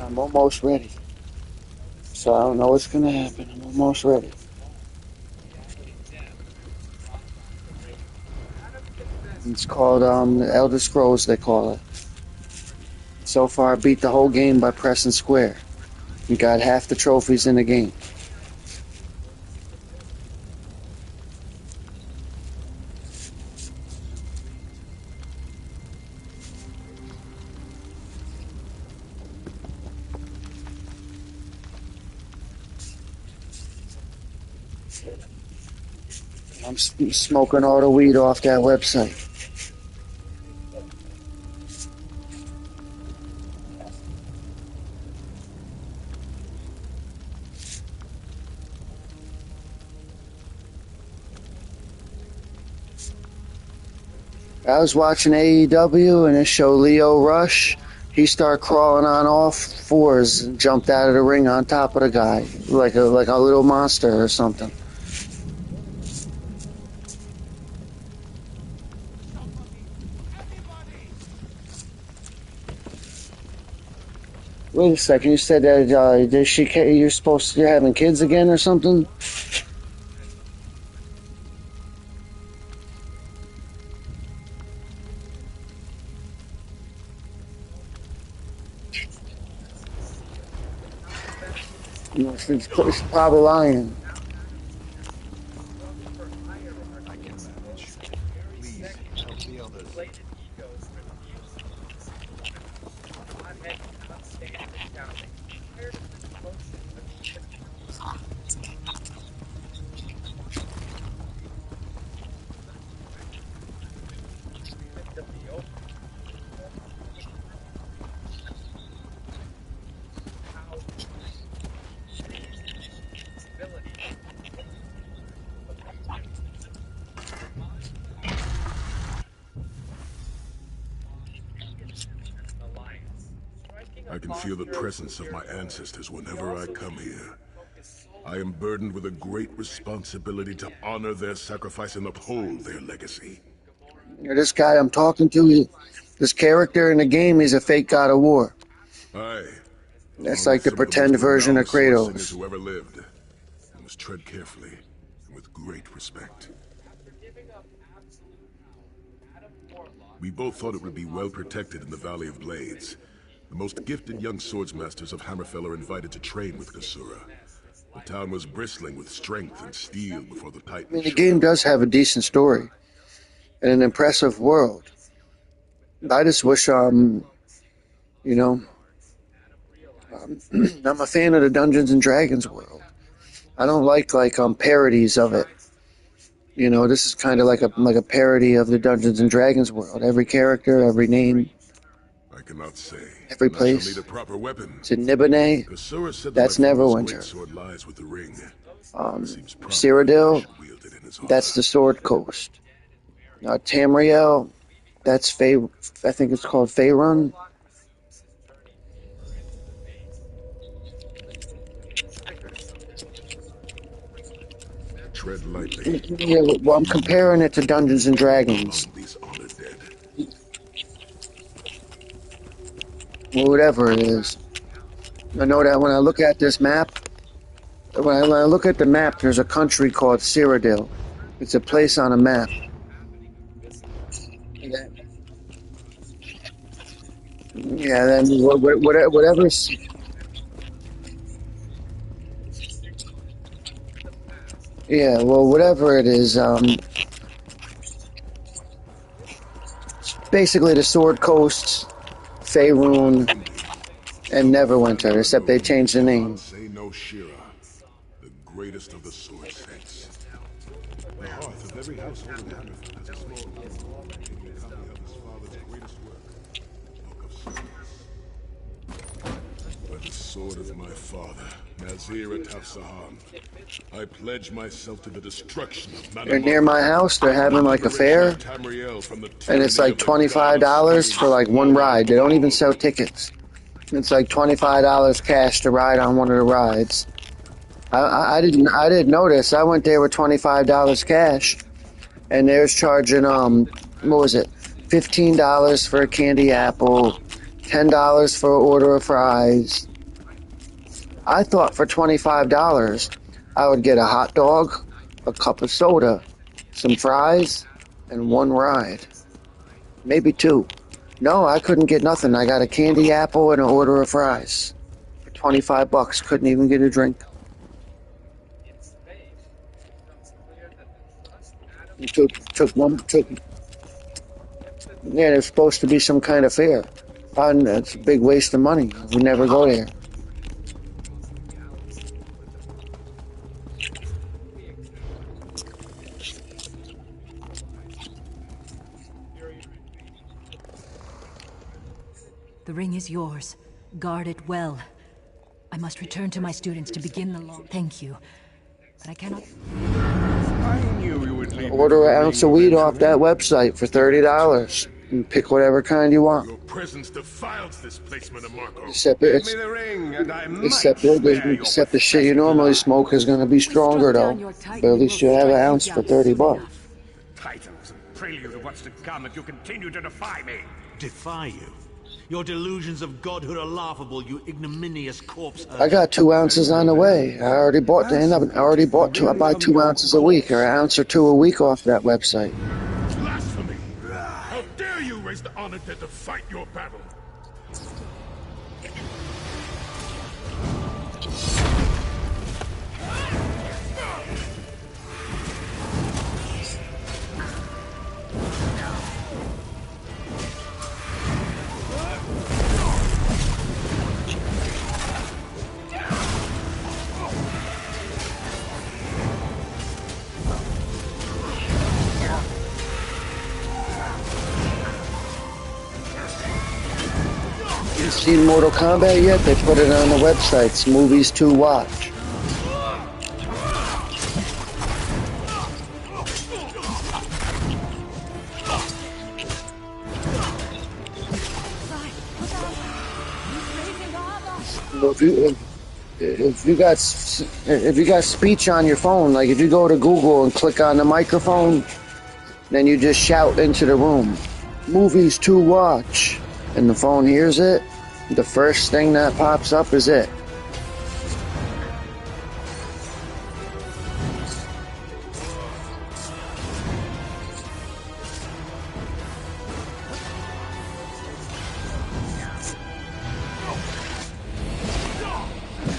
I'm almost ready. So I don't know what's gonna happen. I'm almost ready. It's called Elder Scrolls, they call it. So far, I beat the whole game by pressing square. You got half the trophies in the game. I'm smoking all the weed off that website. I was watching AEW and it showed Leo Rush. He started crawling on all fours and jumped out of the ring on top of the guy like a little monster or something. Wait a second, you said that you're having kids again or something? She's probably lying. I can feel the presence of my ancestors whenever I come here. I am burdened with a great responsibility to honor their sacrifice and uphold their legacy. This guy I'm talking to, this character in the game, he's a fake god of war. Aye. That's like the pretend version of Kratos. Who ever lived. You must tread carefully and with great respect. We both thought it would be well protected in the Valley of Blades. The most gifted young swordsmasters of Hammerfell are invited to train with Kasura. The town was bristling with strength and steel before the Titan. I mean, the game does have a decent story and an impressive world. I just wish, I'm a fan of the Dungeons and Dragons world. I don't like parodies of it. This is kind of like a parody of the Dungeons and Dragons world. Every character, every name. I cannot say. Every place. Need a proper weapon. It's in Nibone. That's Neverwinter. Cyrodiil, that's the Sword Coast. Tamriel, that's I think it's called Faerun. Tread lightly. Yeah, well, I'm comparing it to Dungeons and Dragons. Whatever it is. I know that when I look at this map, when I look at the map, there's a country called Cyrodiil. It's a place on a map. Yeah, then whatever. Yeah, well, whatever it is, basically the Sword Coast, Faerun, and Neverwinter, except they changed the name. Say no Shira, the greatest of the sword saints. The hearth of every household in Hammerfell has a small room containing a copy of his father's greatest work, the Book of Swords. By the sword of my father, Nazir Ataf-Sahan, I pledge myself to the destruction of They're near my house. They're having like a fair, and it's like $25 for like one ride. They don't even sell tickets. It's like $25 cash to ride on one of the rides. I didn't notice. I went there with $25 cash, and they was charging what was it? $15 for a candy apple, $10 for an order of fries. I thought for $25 I would get a hot dog, a cup of soda, some fries, and one ride. Maybe two. No, I couldn't get nothing. I got a candy apple and an order of fries. For $25, couldn't even get a drink. Yeah, there's supposed to be some kind of fair. And it's a big waste of money. We never go there. The ring is yours. Guard it well. I must return to my students to begin the long... Thank you. But I cannot... I knew you would leave. Order an ounce of weed off that website for $30. And pick whatever kind you want. Your presence defiles this place, Minimarco. Except Give me the ring, and I might except the shit you normally smoke is going to be stronger, though. But at least you'll have an ounce for $30. Titles and prelude of what's to come if you continue to defy me. Defy you? Your delusions of godhood are laughable, you ignominious corpse. I got 2 ounces on the way. I already bought two. I buy 2 ounces a week, or an ounce or two a week off that website. Blasphemy! How dare you raise the honor dead to fight your battle? Seen Mortal Kombat yet? They put it on the websites. Movies to watch. If you got speech on your phone, like if you go to Google and click on the microphone, then you just shout into the room, "Movies to watch," and the phone hears it. The first thing that pops up is it.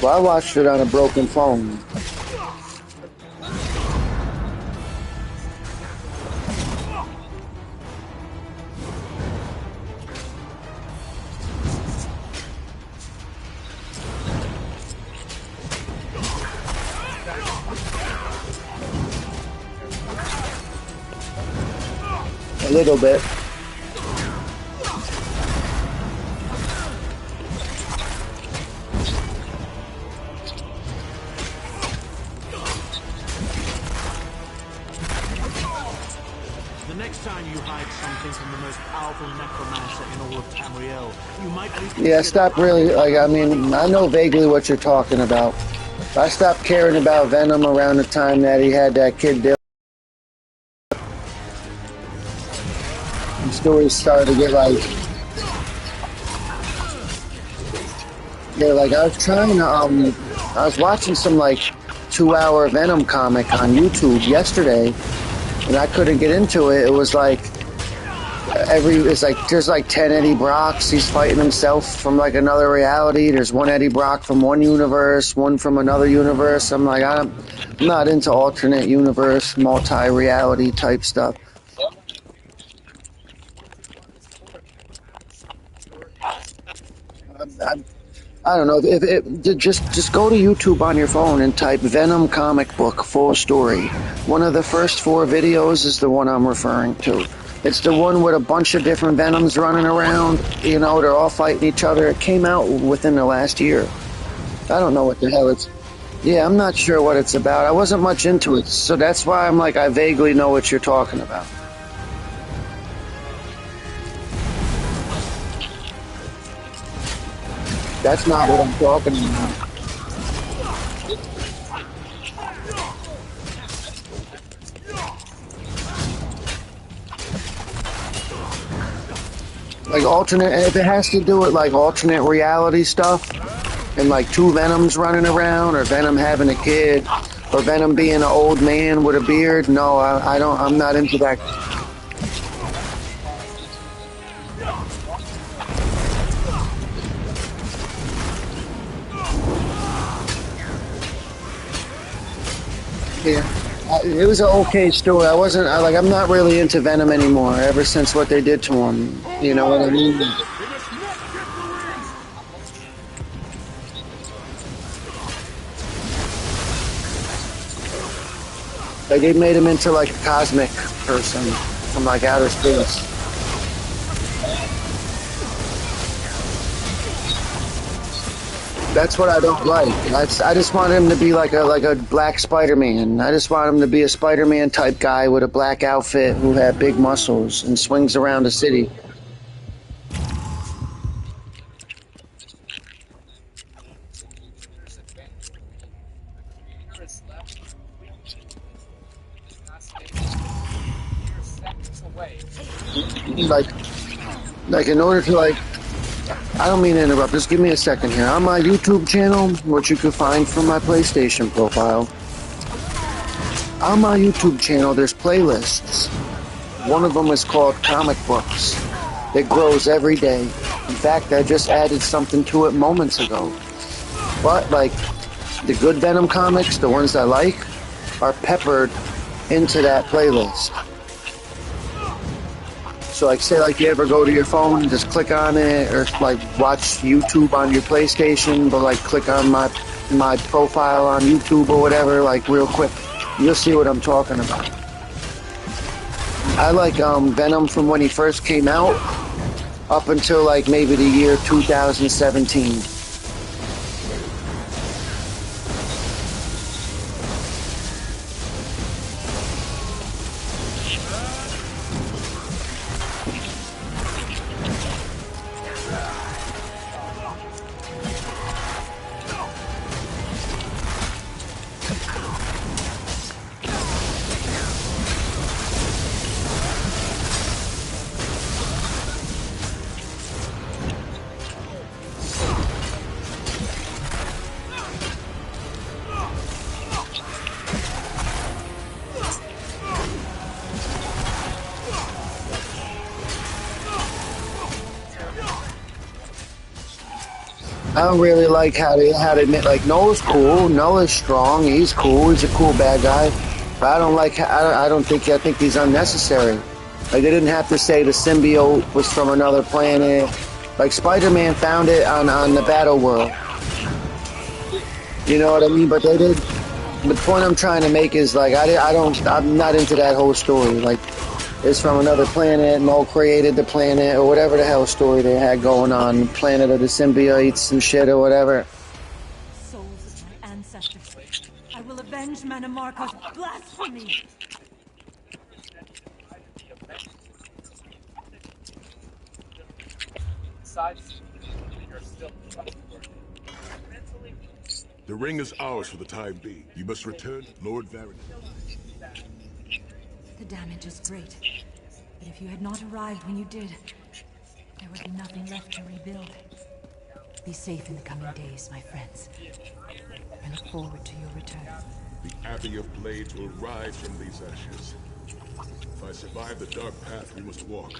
Well, I watched it on a broken phone. A little bit. The next time you hide something from the most powerful necromancer in all of Tamriel, you might reconsider... Yeah, stop really, I mean, I know vaguely what you're talking about. I stopped caring about Venom around the time that he had that kid Dylan. And stories started to get like... Yeah, like I was trying to, I was watching some like 2-hour Venom comic on YouTube yesterday, and I couldn't get into it. It was like, there's like 10 Eddie Brocks. He's fighting himself from like another reality. There's one Eddie Brock from one universe, one from another universe. I'm like, I'm not into alternate universe, multi-reality type stuff. I don't know. Just go to YouTube on your phone and type Venom comic book full story. One of the first 4 videos is the one I'm referring to. It's the one with a bunch of different Venoms running around. You know, they're all fighting each other. It came out within the last year. I don't know what the hell it's... Yeah, I'm not sure what it's about. I wasn't much into it, so that's why I'm like, I vaguely know what you're talking about. That's not what I'm talking about. Like alternate, if it has to do with like alternate reality stuff, and like two Venoms running around, or Venom having a kid, or Venom being an old man with a beard. No, I don't. I'm not into that. Yeah, it was an okay story. I'm not really into Venom anymore. Ever since what they did to him, you know what I mean? Like they made him into like a cosmic person from like outer space. That's what I don't like. I just want him to be like a black Spider-Man. I just want him to be a Spider-Man type guy with a black outfit who had big muscles and swings around the city. Like, in order to like, I don't mean to interrupt. Just give me a second here. On my YouTube channel, which you can find from my PlayStation profile, on my YouTube channel, there's playlists. One of them is called Comic Books. It grows every day. In fact, I just added something to it moments ago. But, like, the good Venom comics, the ones I like, are peppered into that playlist. So, like, say, like, you ever go to your phone and just click on it, or, like, watch YouTube on your PlayStation, but, like, click on my profile on YouTube or whatever, like, real quick. You'll see what I'm talking about. I like Venom from when he first came out up until like maybe the year 2017. I don't really like how they admit like Null's cool, Null is strong, he's cool, he's a cool bad guy. But I think he's unnecessary. Like they didn't have to say the symbiote was from another planet. Like Spider-Man found it on the Battle World. You know what I mean? But they did. The point I'm trying to make is like I'm not into that whole story. Like it's from another planet, Null created the planet, or whatever the hell story they had going on, planet of the symbiotes and shit or whatever. Souls of my ancestors, I will avenge Manimarco's blasphemy! The ring is ours for the time being. You must return, Lord Varian. The damage is great, but if you had not arrived when you did, there would be nothing left to rebuild. Be safe in the coming days, my friends. I look forward to your return. The Abbey of Blades will rise from these ashes. If I survive the dark path we must walk,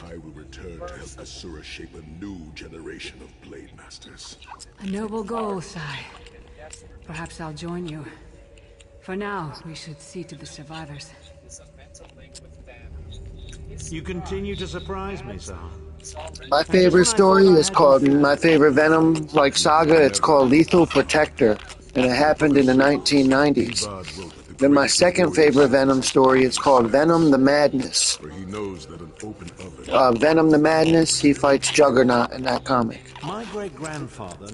I will return to help Kasura shape a new generation of Blade Masters. A noble goal, Sai. Perhaps I'll join you. For now, we should see to the survivors. You continue to surprise me, Sir. My favorite story is called, my favorite Venom like saga, it's called Lethal Protector, and it happened in the 1990s. Then my second favorite Venom story, it's called Venom the Madness. Venom the Madness, he fights Juggernaut in that comic. My great-grandfather...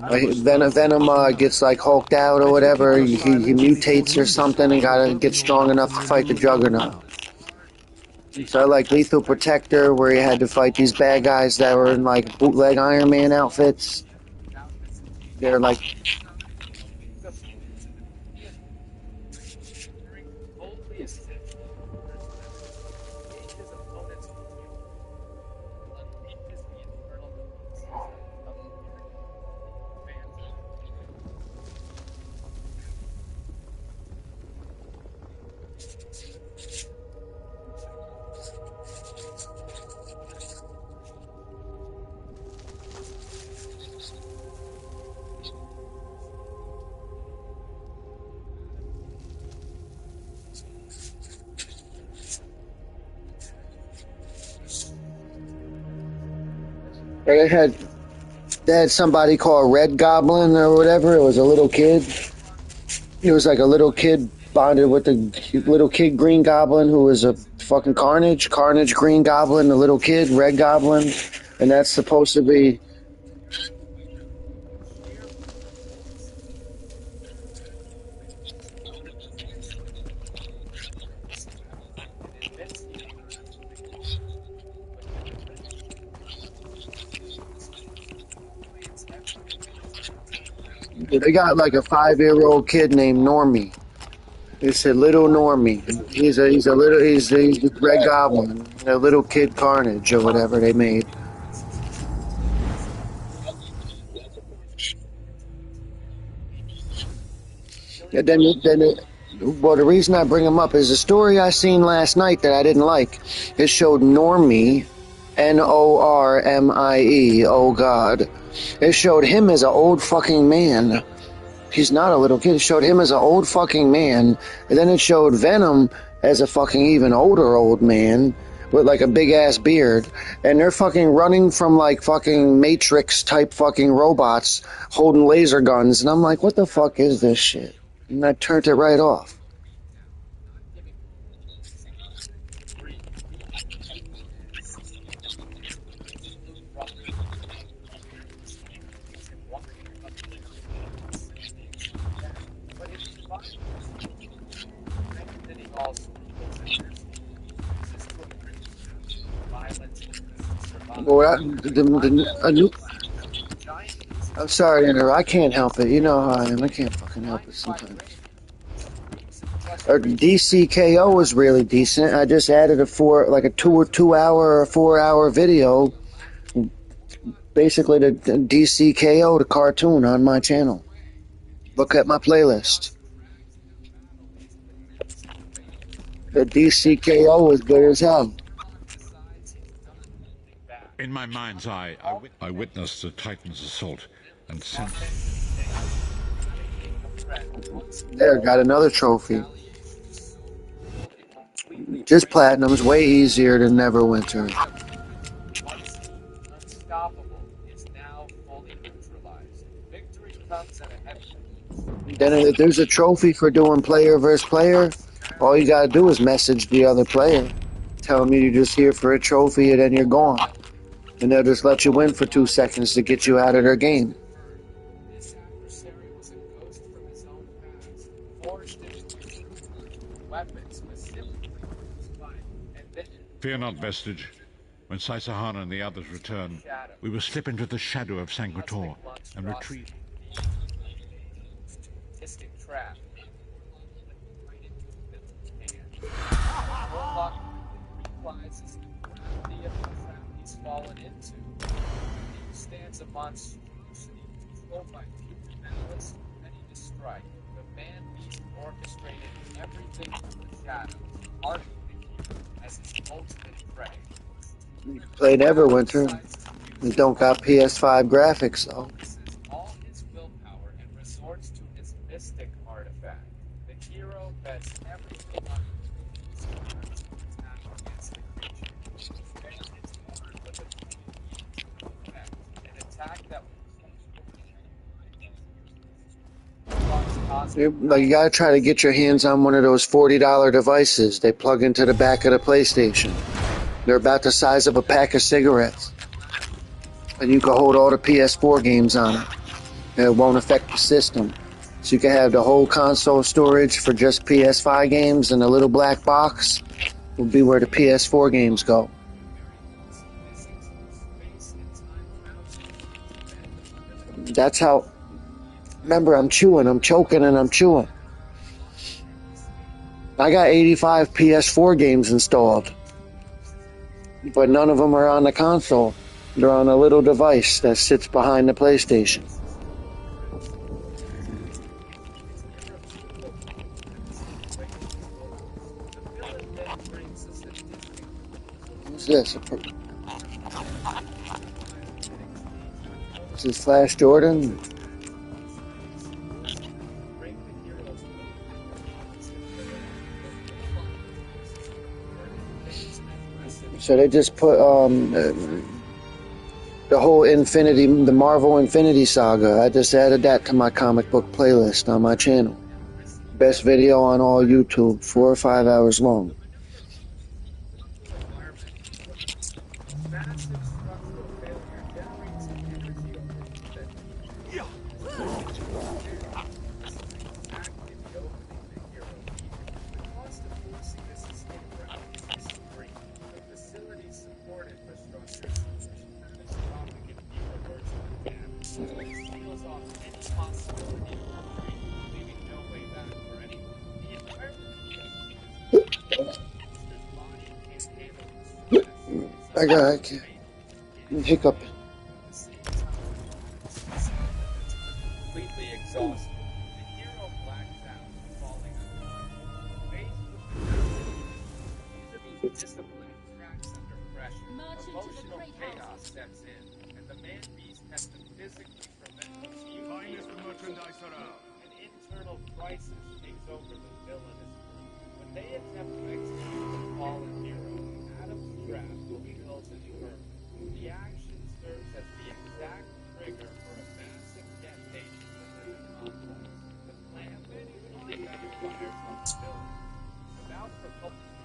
Venom gets like hulked out or whatever, he mutates or something and gotta get strong enough to fight the Juggernaut. So I like Lethal Protector, where he had to fight these bad guys that were in like bootleg Iron Man outfits. They're like... They had somebody called Red Goblin or whatever. It was a little kid. He was like a little kid bonded with the little kid Green Goblin who was a fucking Carnage. Carnage, Green Goblin, the little kid, Red Goblin. And that's supposed to be... They got like a 5-year-old kid named Normie. They said little Normie. He's the Red Goblin, the little kid Carnage or whatever they made. Yeah, well, the reason I bring him up is the story I seen last night that I didn't like. It showed Normie, Normie. Oh God, it showed him as an old fucking man. He's not a little kid. It showed him as an old fucking man, and then it showed Venom as a fucking even older old man with like a big ass beard, and they're fucking running from like fucking Matrix type fucking robots holding laser guns, and I'm like, what the fuck is this shit? And I turned it right off. Well, I'm sorry to interrupt. I can't help it. You know how I am. I can't fucking help it sometimes. Or DCKO was really decent. I just added a 4-hour video, basically the DCKO, the cartoon, on my channel. Look at my playlist. The DCKO was good as hell. In my mind's eye, I witnessed the Titan's assault and sensed... There, got another trophy. Just Platinum's way easier than Neverwinter. Then if there's a trophy for doing player versus player, all you gotta do is message the other player. Tell them you're just here for a trophy and then you're gone. And they'll just let you win for 2 seconds to get you out of their game. Fear not, Vestige. When Saisahana and the others return, we will slip into the shadow of Sanguitor and retreat. He's fallen into. He stands a monstrosity controlled by pure malice, ready to strike. The man beast orchestrated everything from the shadows, arguing the hero as his ultimate prey. You can play Neverwinter. It don't got PS5 graphics though. All his willpower and resorts to his mystic artifact. The hero bets everything on his attack against the creature. An attack that Like, you gotta try to get your hands on one of those $40 devices they plug into the back of the PlayStation. They're about the size of a pack of cigarettes. And you can hold all the PS4 games on it. And it won't affect the system. So you can have the whole console storage for just PS5 games, and the little black box will be where the PS4 games go. That's how... Remember, I'm choking and I'm chewing. I got 85 PS4 games installed. But none of them are on the console. They're on a little device that sits behind the PlayStation. What's this? Is this Flash Jordan? So they just put The whole the Marvel Infinity Saga. I just added that to my comic book playlist on my channel. Best video on all YouTube, 4 or 5 hours long. Massive structural failure generates an energy overload that active the opening the hero needed. The cost of forcing this escape route is extreme. The facility's support infrastructure is catastrophic if people virtually damaged. It seals off any possibility of retreat, leaving no way back for anyone. The environment monster's body can't handle the stress. I got hiccup. Completely exhausted, the hero blacks out, falling unharmed. Faced with the discipline cracks under pressure. Emotional chaos sets in, and the man-beast has to physically prevent what's used. An internal crisis takes over the villainous group. When they attempt to execute the fallen hero, Adam's trap will be held in firm. The action serves as the exact trigger for a massive detonation within the complex. The plan only backfires on the villain. Without propulsion,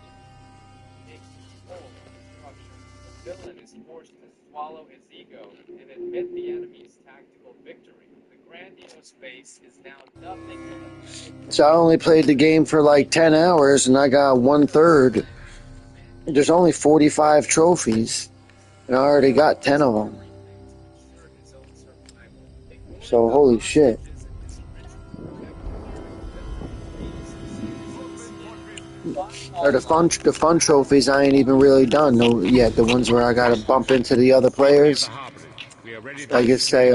takes control of the structure. The villain is forced to swallow his ego and admit the enemy's tactical victory. The grandiose base is now nothing but a So I only played the game for like 10 hours and I got 1/3. There's only 45 trophies and I already got 10 of them. So holy shit. Or the fun trophies I ain't even really done yet. The ones where I gotta bump into the other players. I guess say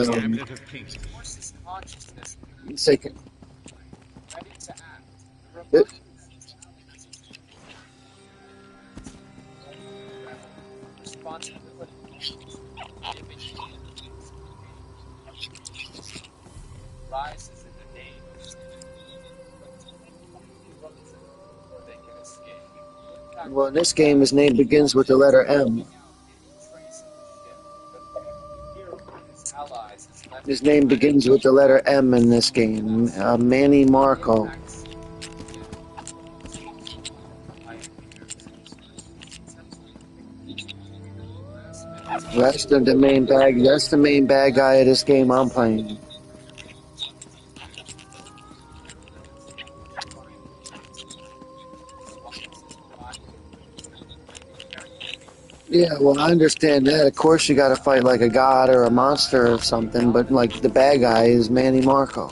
rises in the name. They can escape. well, in this game his name begins with the letter M. His name begins with the letter M in this game. Manny Marco. That's the main bad. That's the main bad guy of this game I'm playing. Yeah, well, I understand that. Of course, you got to fight like a god or a monster or something, but like the bad guy is Manny Marco.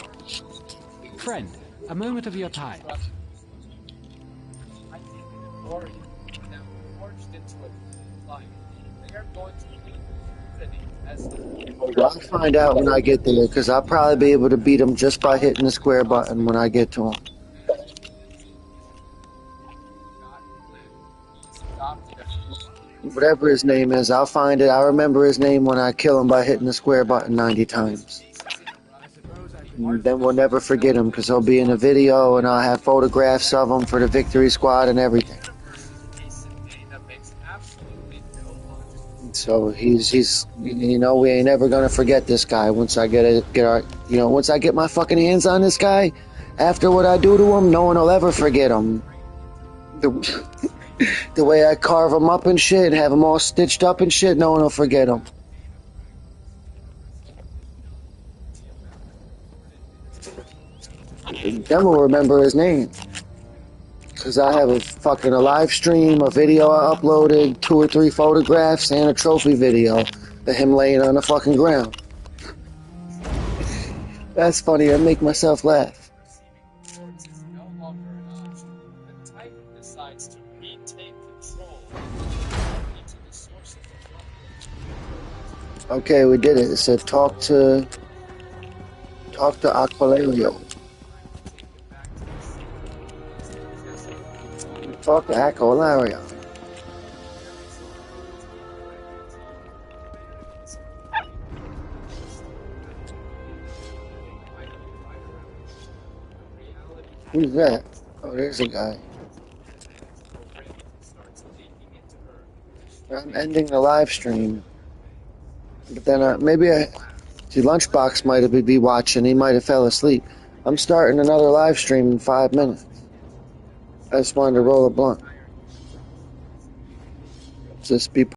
Friend, a moment of your time. Well, I'll find out when I get there, because I'll probably be able to beat him just by hitting the square button when I get to him. Whatever his name is, I'll find it. I'll remember his name when I kill him by hitting the square button 90 times. And then we'll never forget him, because he'll be in a video and I'll have photographs of him for the Victory Squad and everything. So he's you know, we ain't ever gonna forget this guy once I once I get my fucking hands on this guy. After what I do to him, no one will ever forget him. The way I carve him up and shit and have him all stitched up and shit, no one will forget him. Then we'll remember his name. Because I have a live stream, a video I uploaded, 2 or 3 photographs, and a trophy video of him laying on the fucking ground. That's funny, I make myself laugh. Okay, we did it. It said talk to Aqualario. Talk to Aqualario. Who's that? Oh, there's a guy. I'm ending the live stream. But then maybe see, Lunchbox might be watching. He might have fell asleep. I'm starting another live stream in 5 minutes. I just wanted to roll a blunt. Just be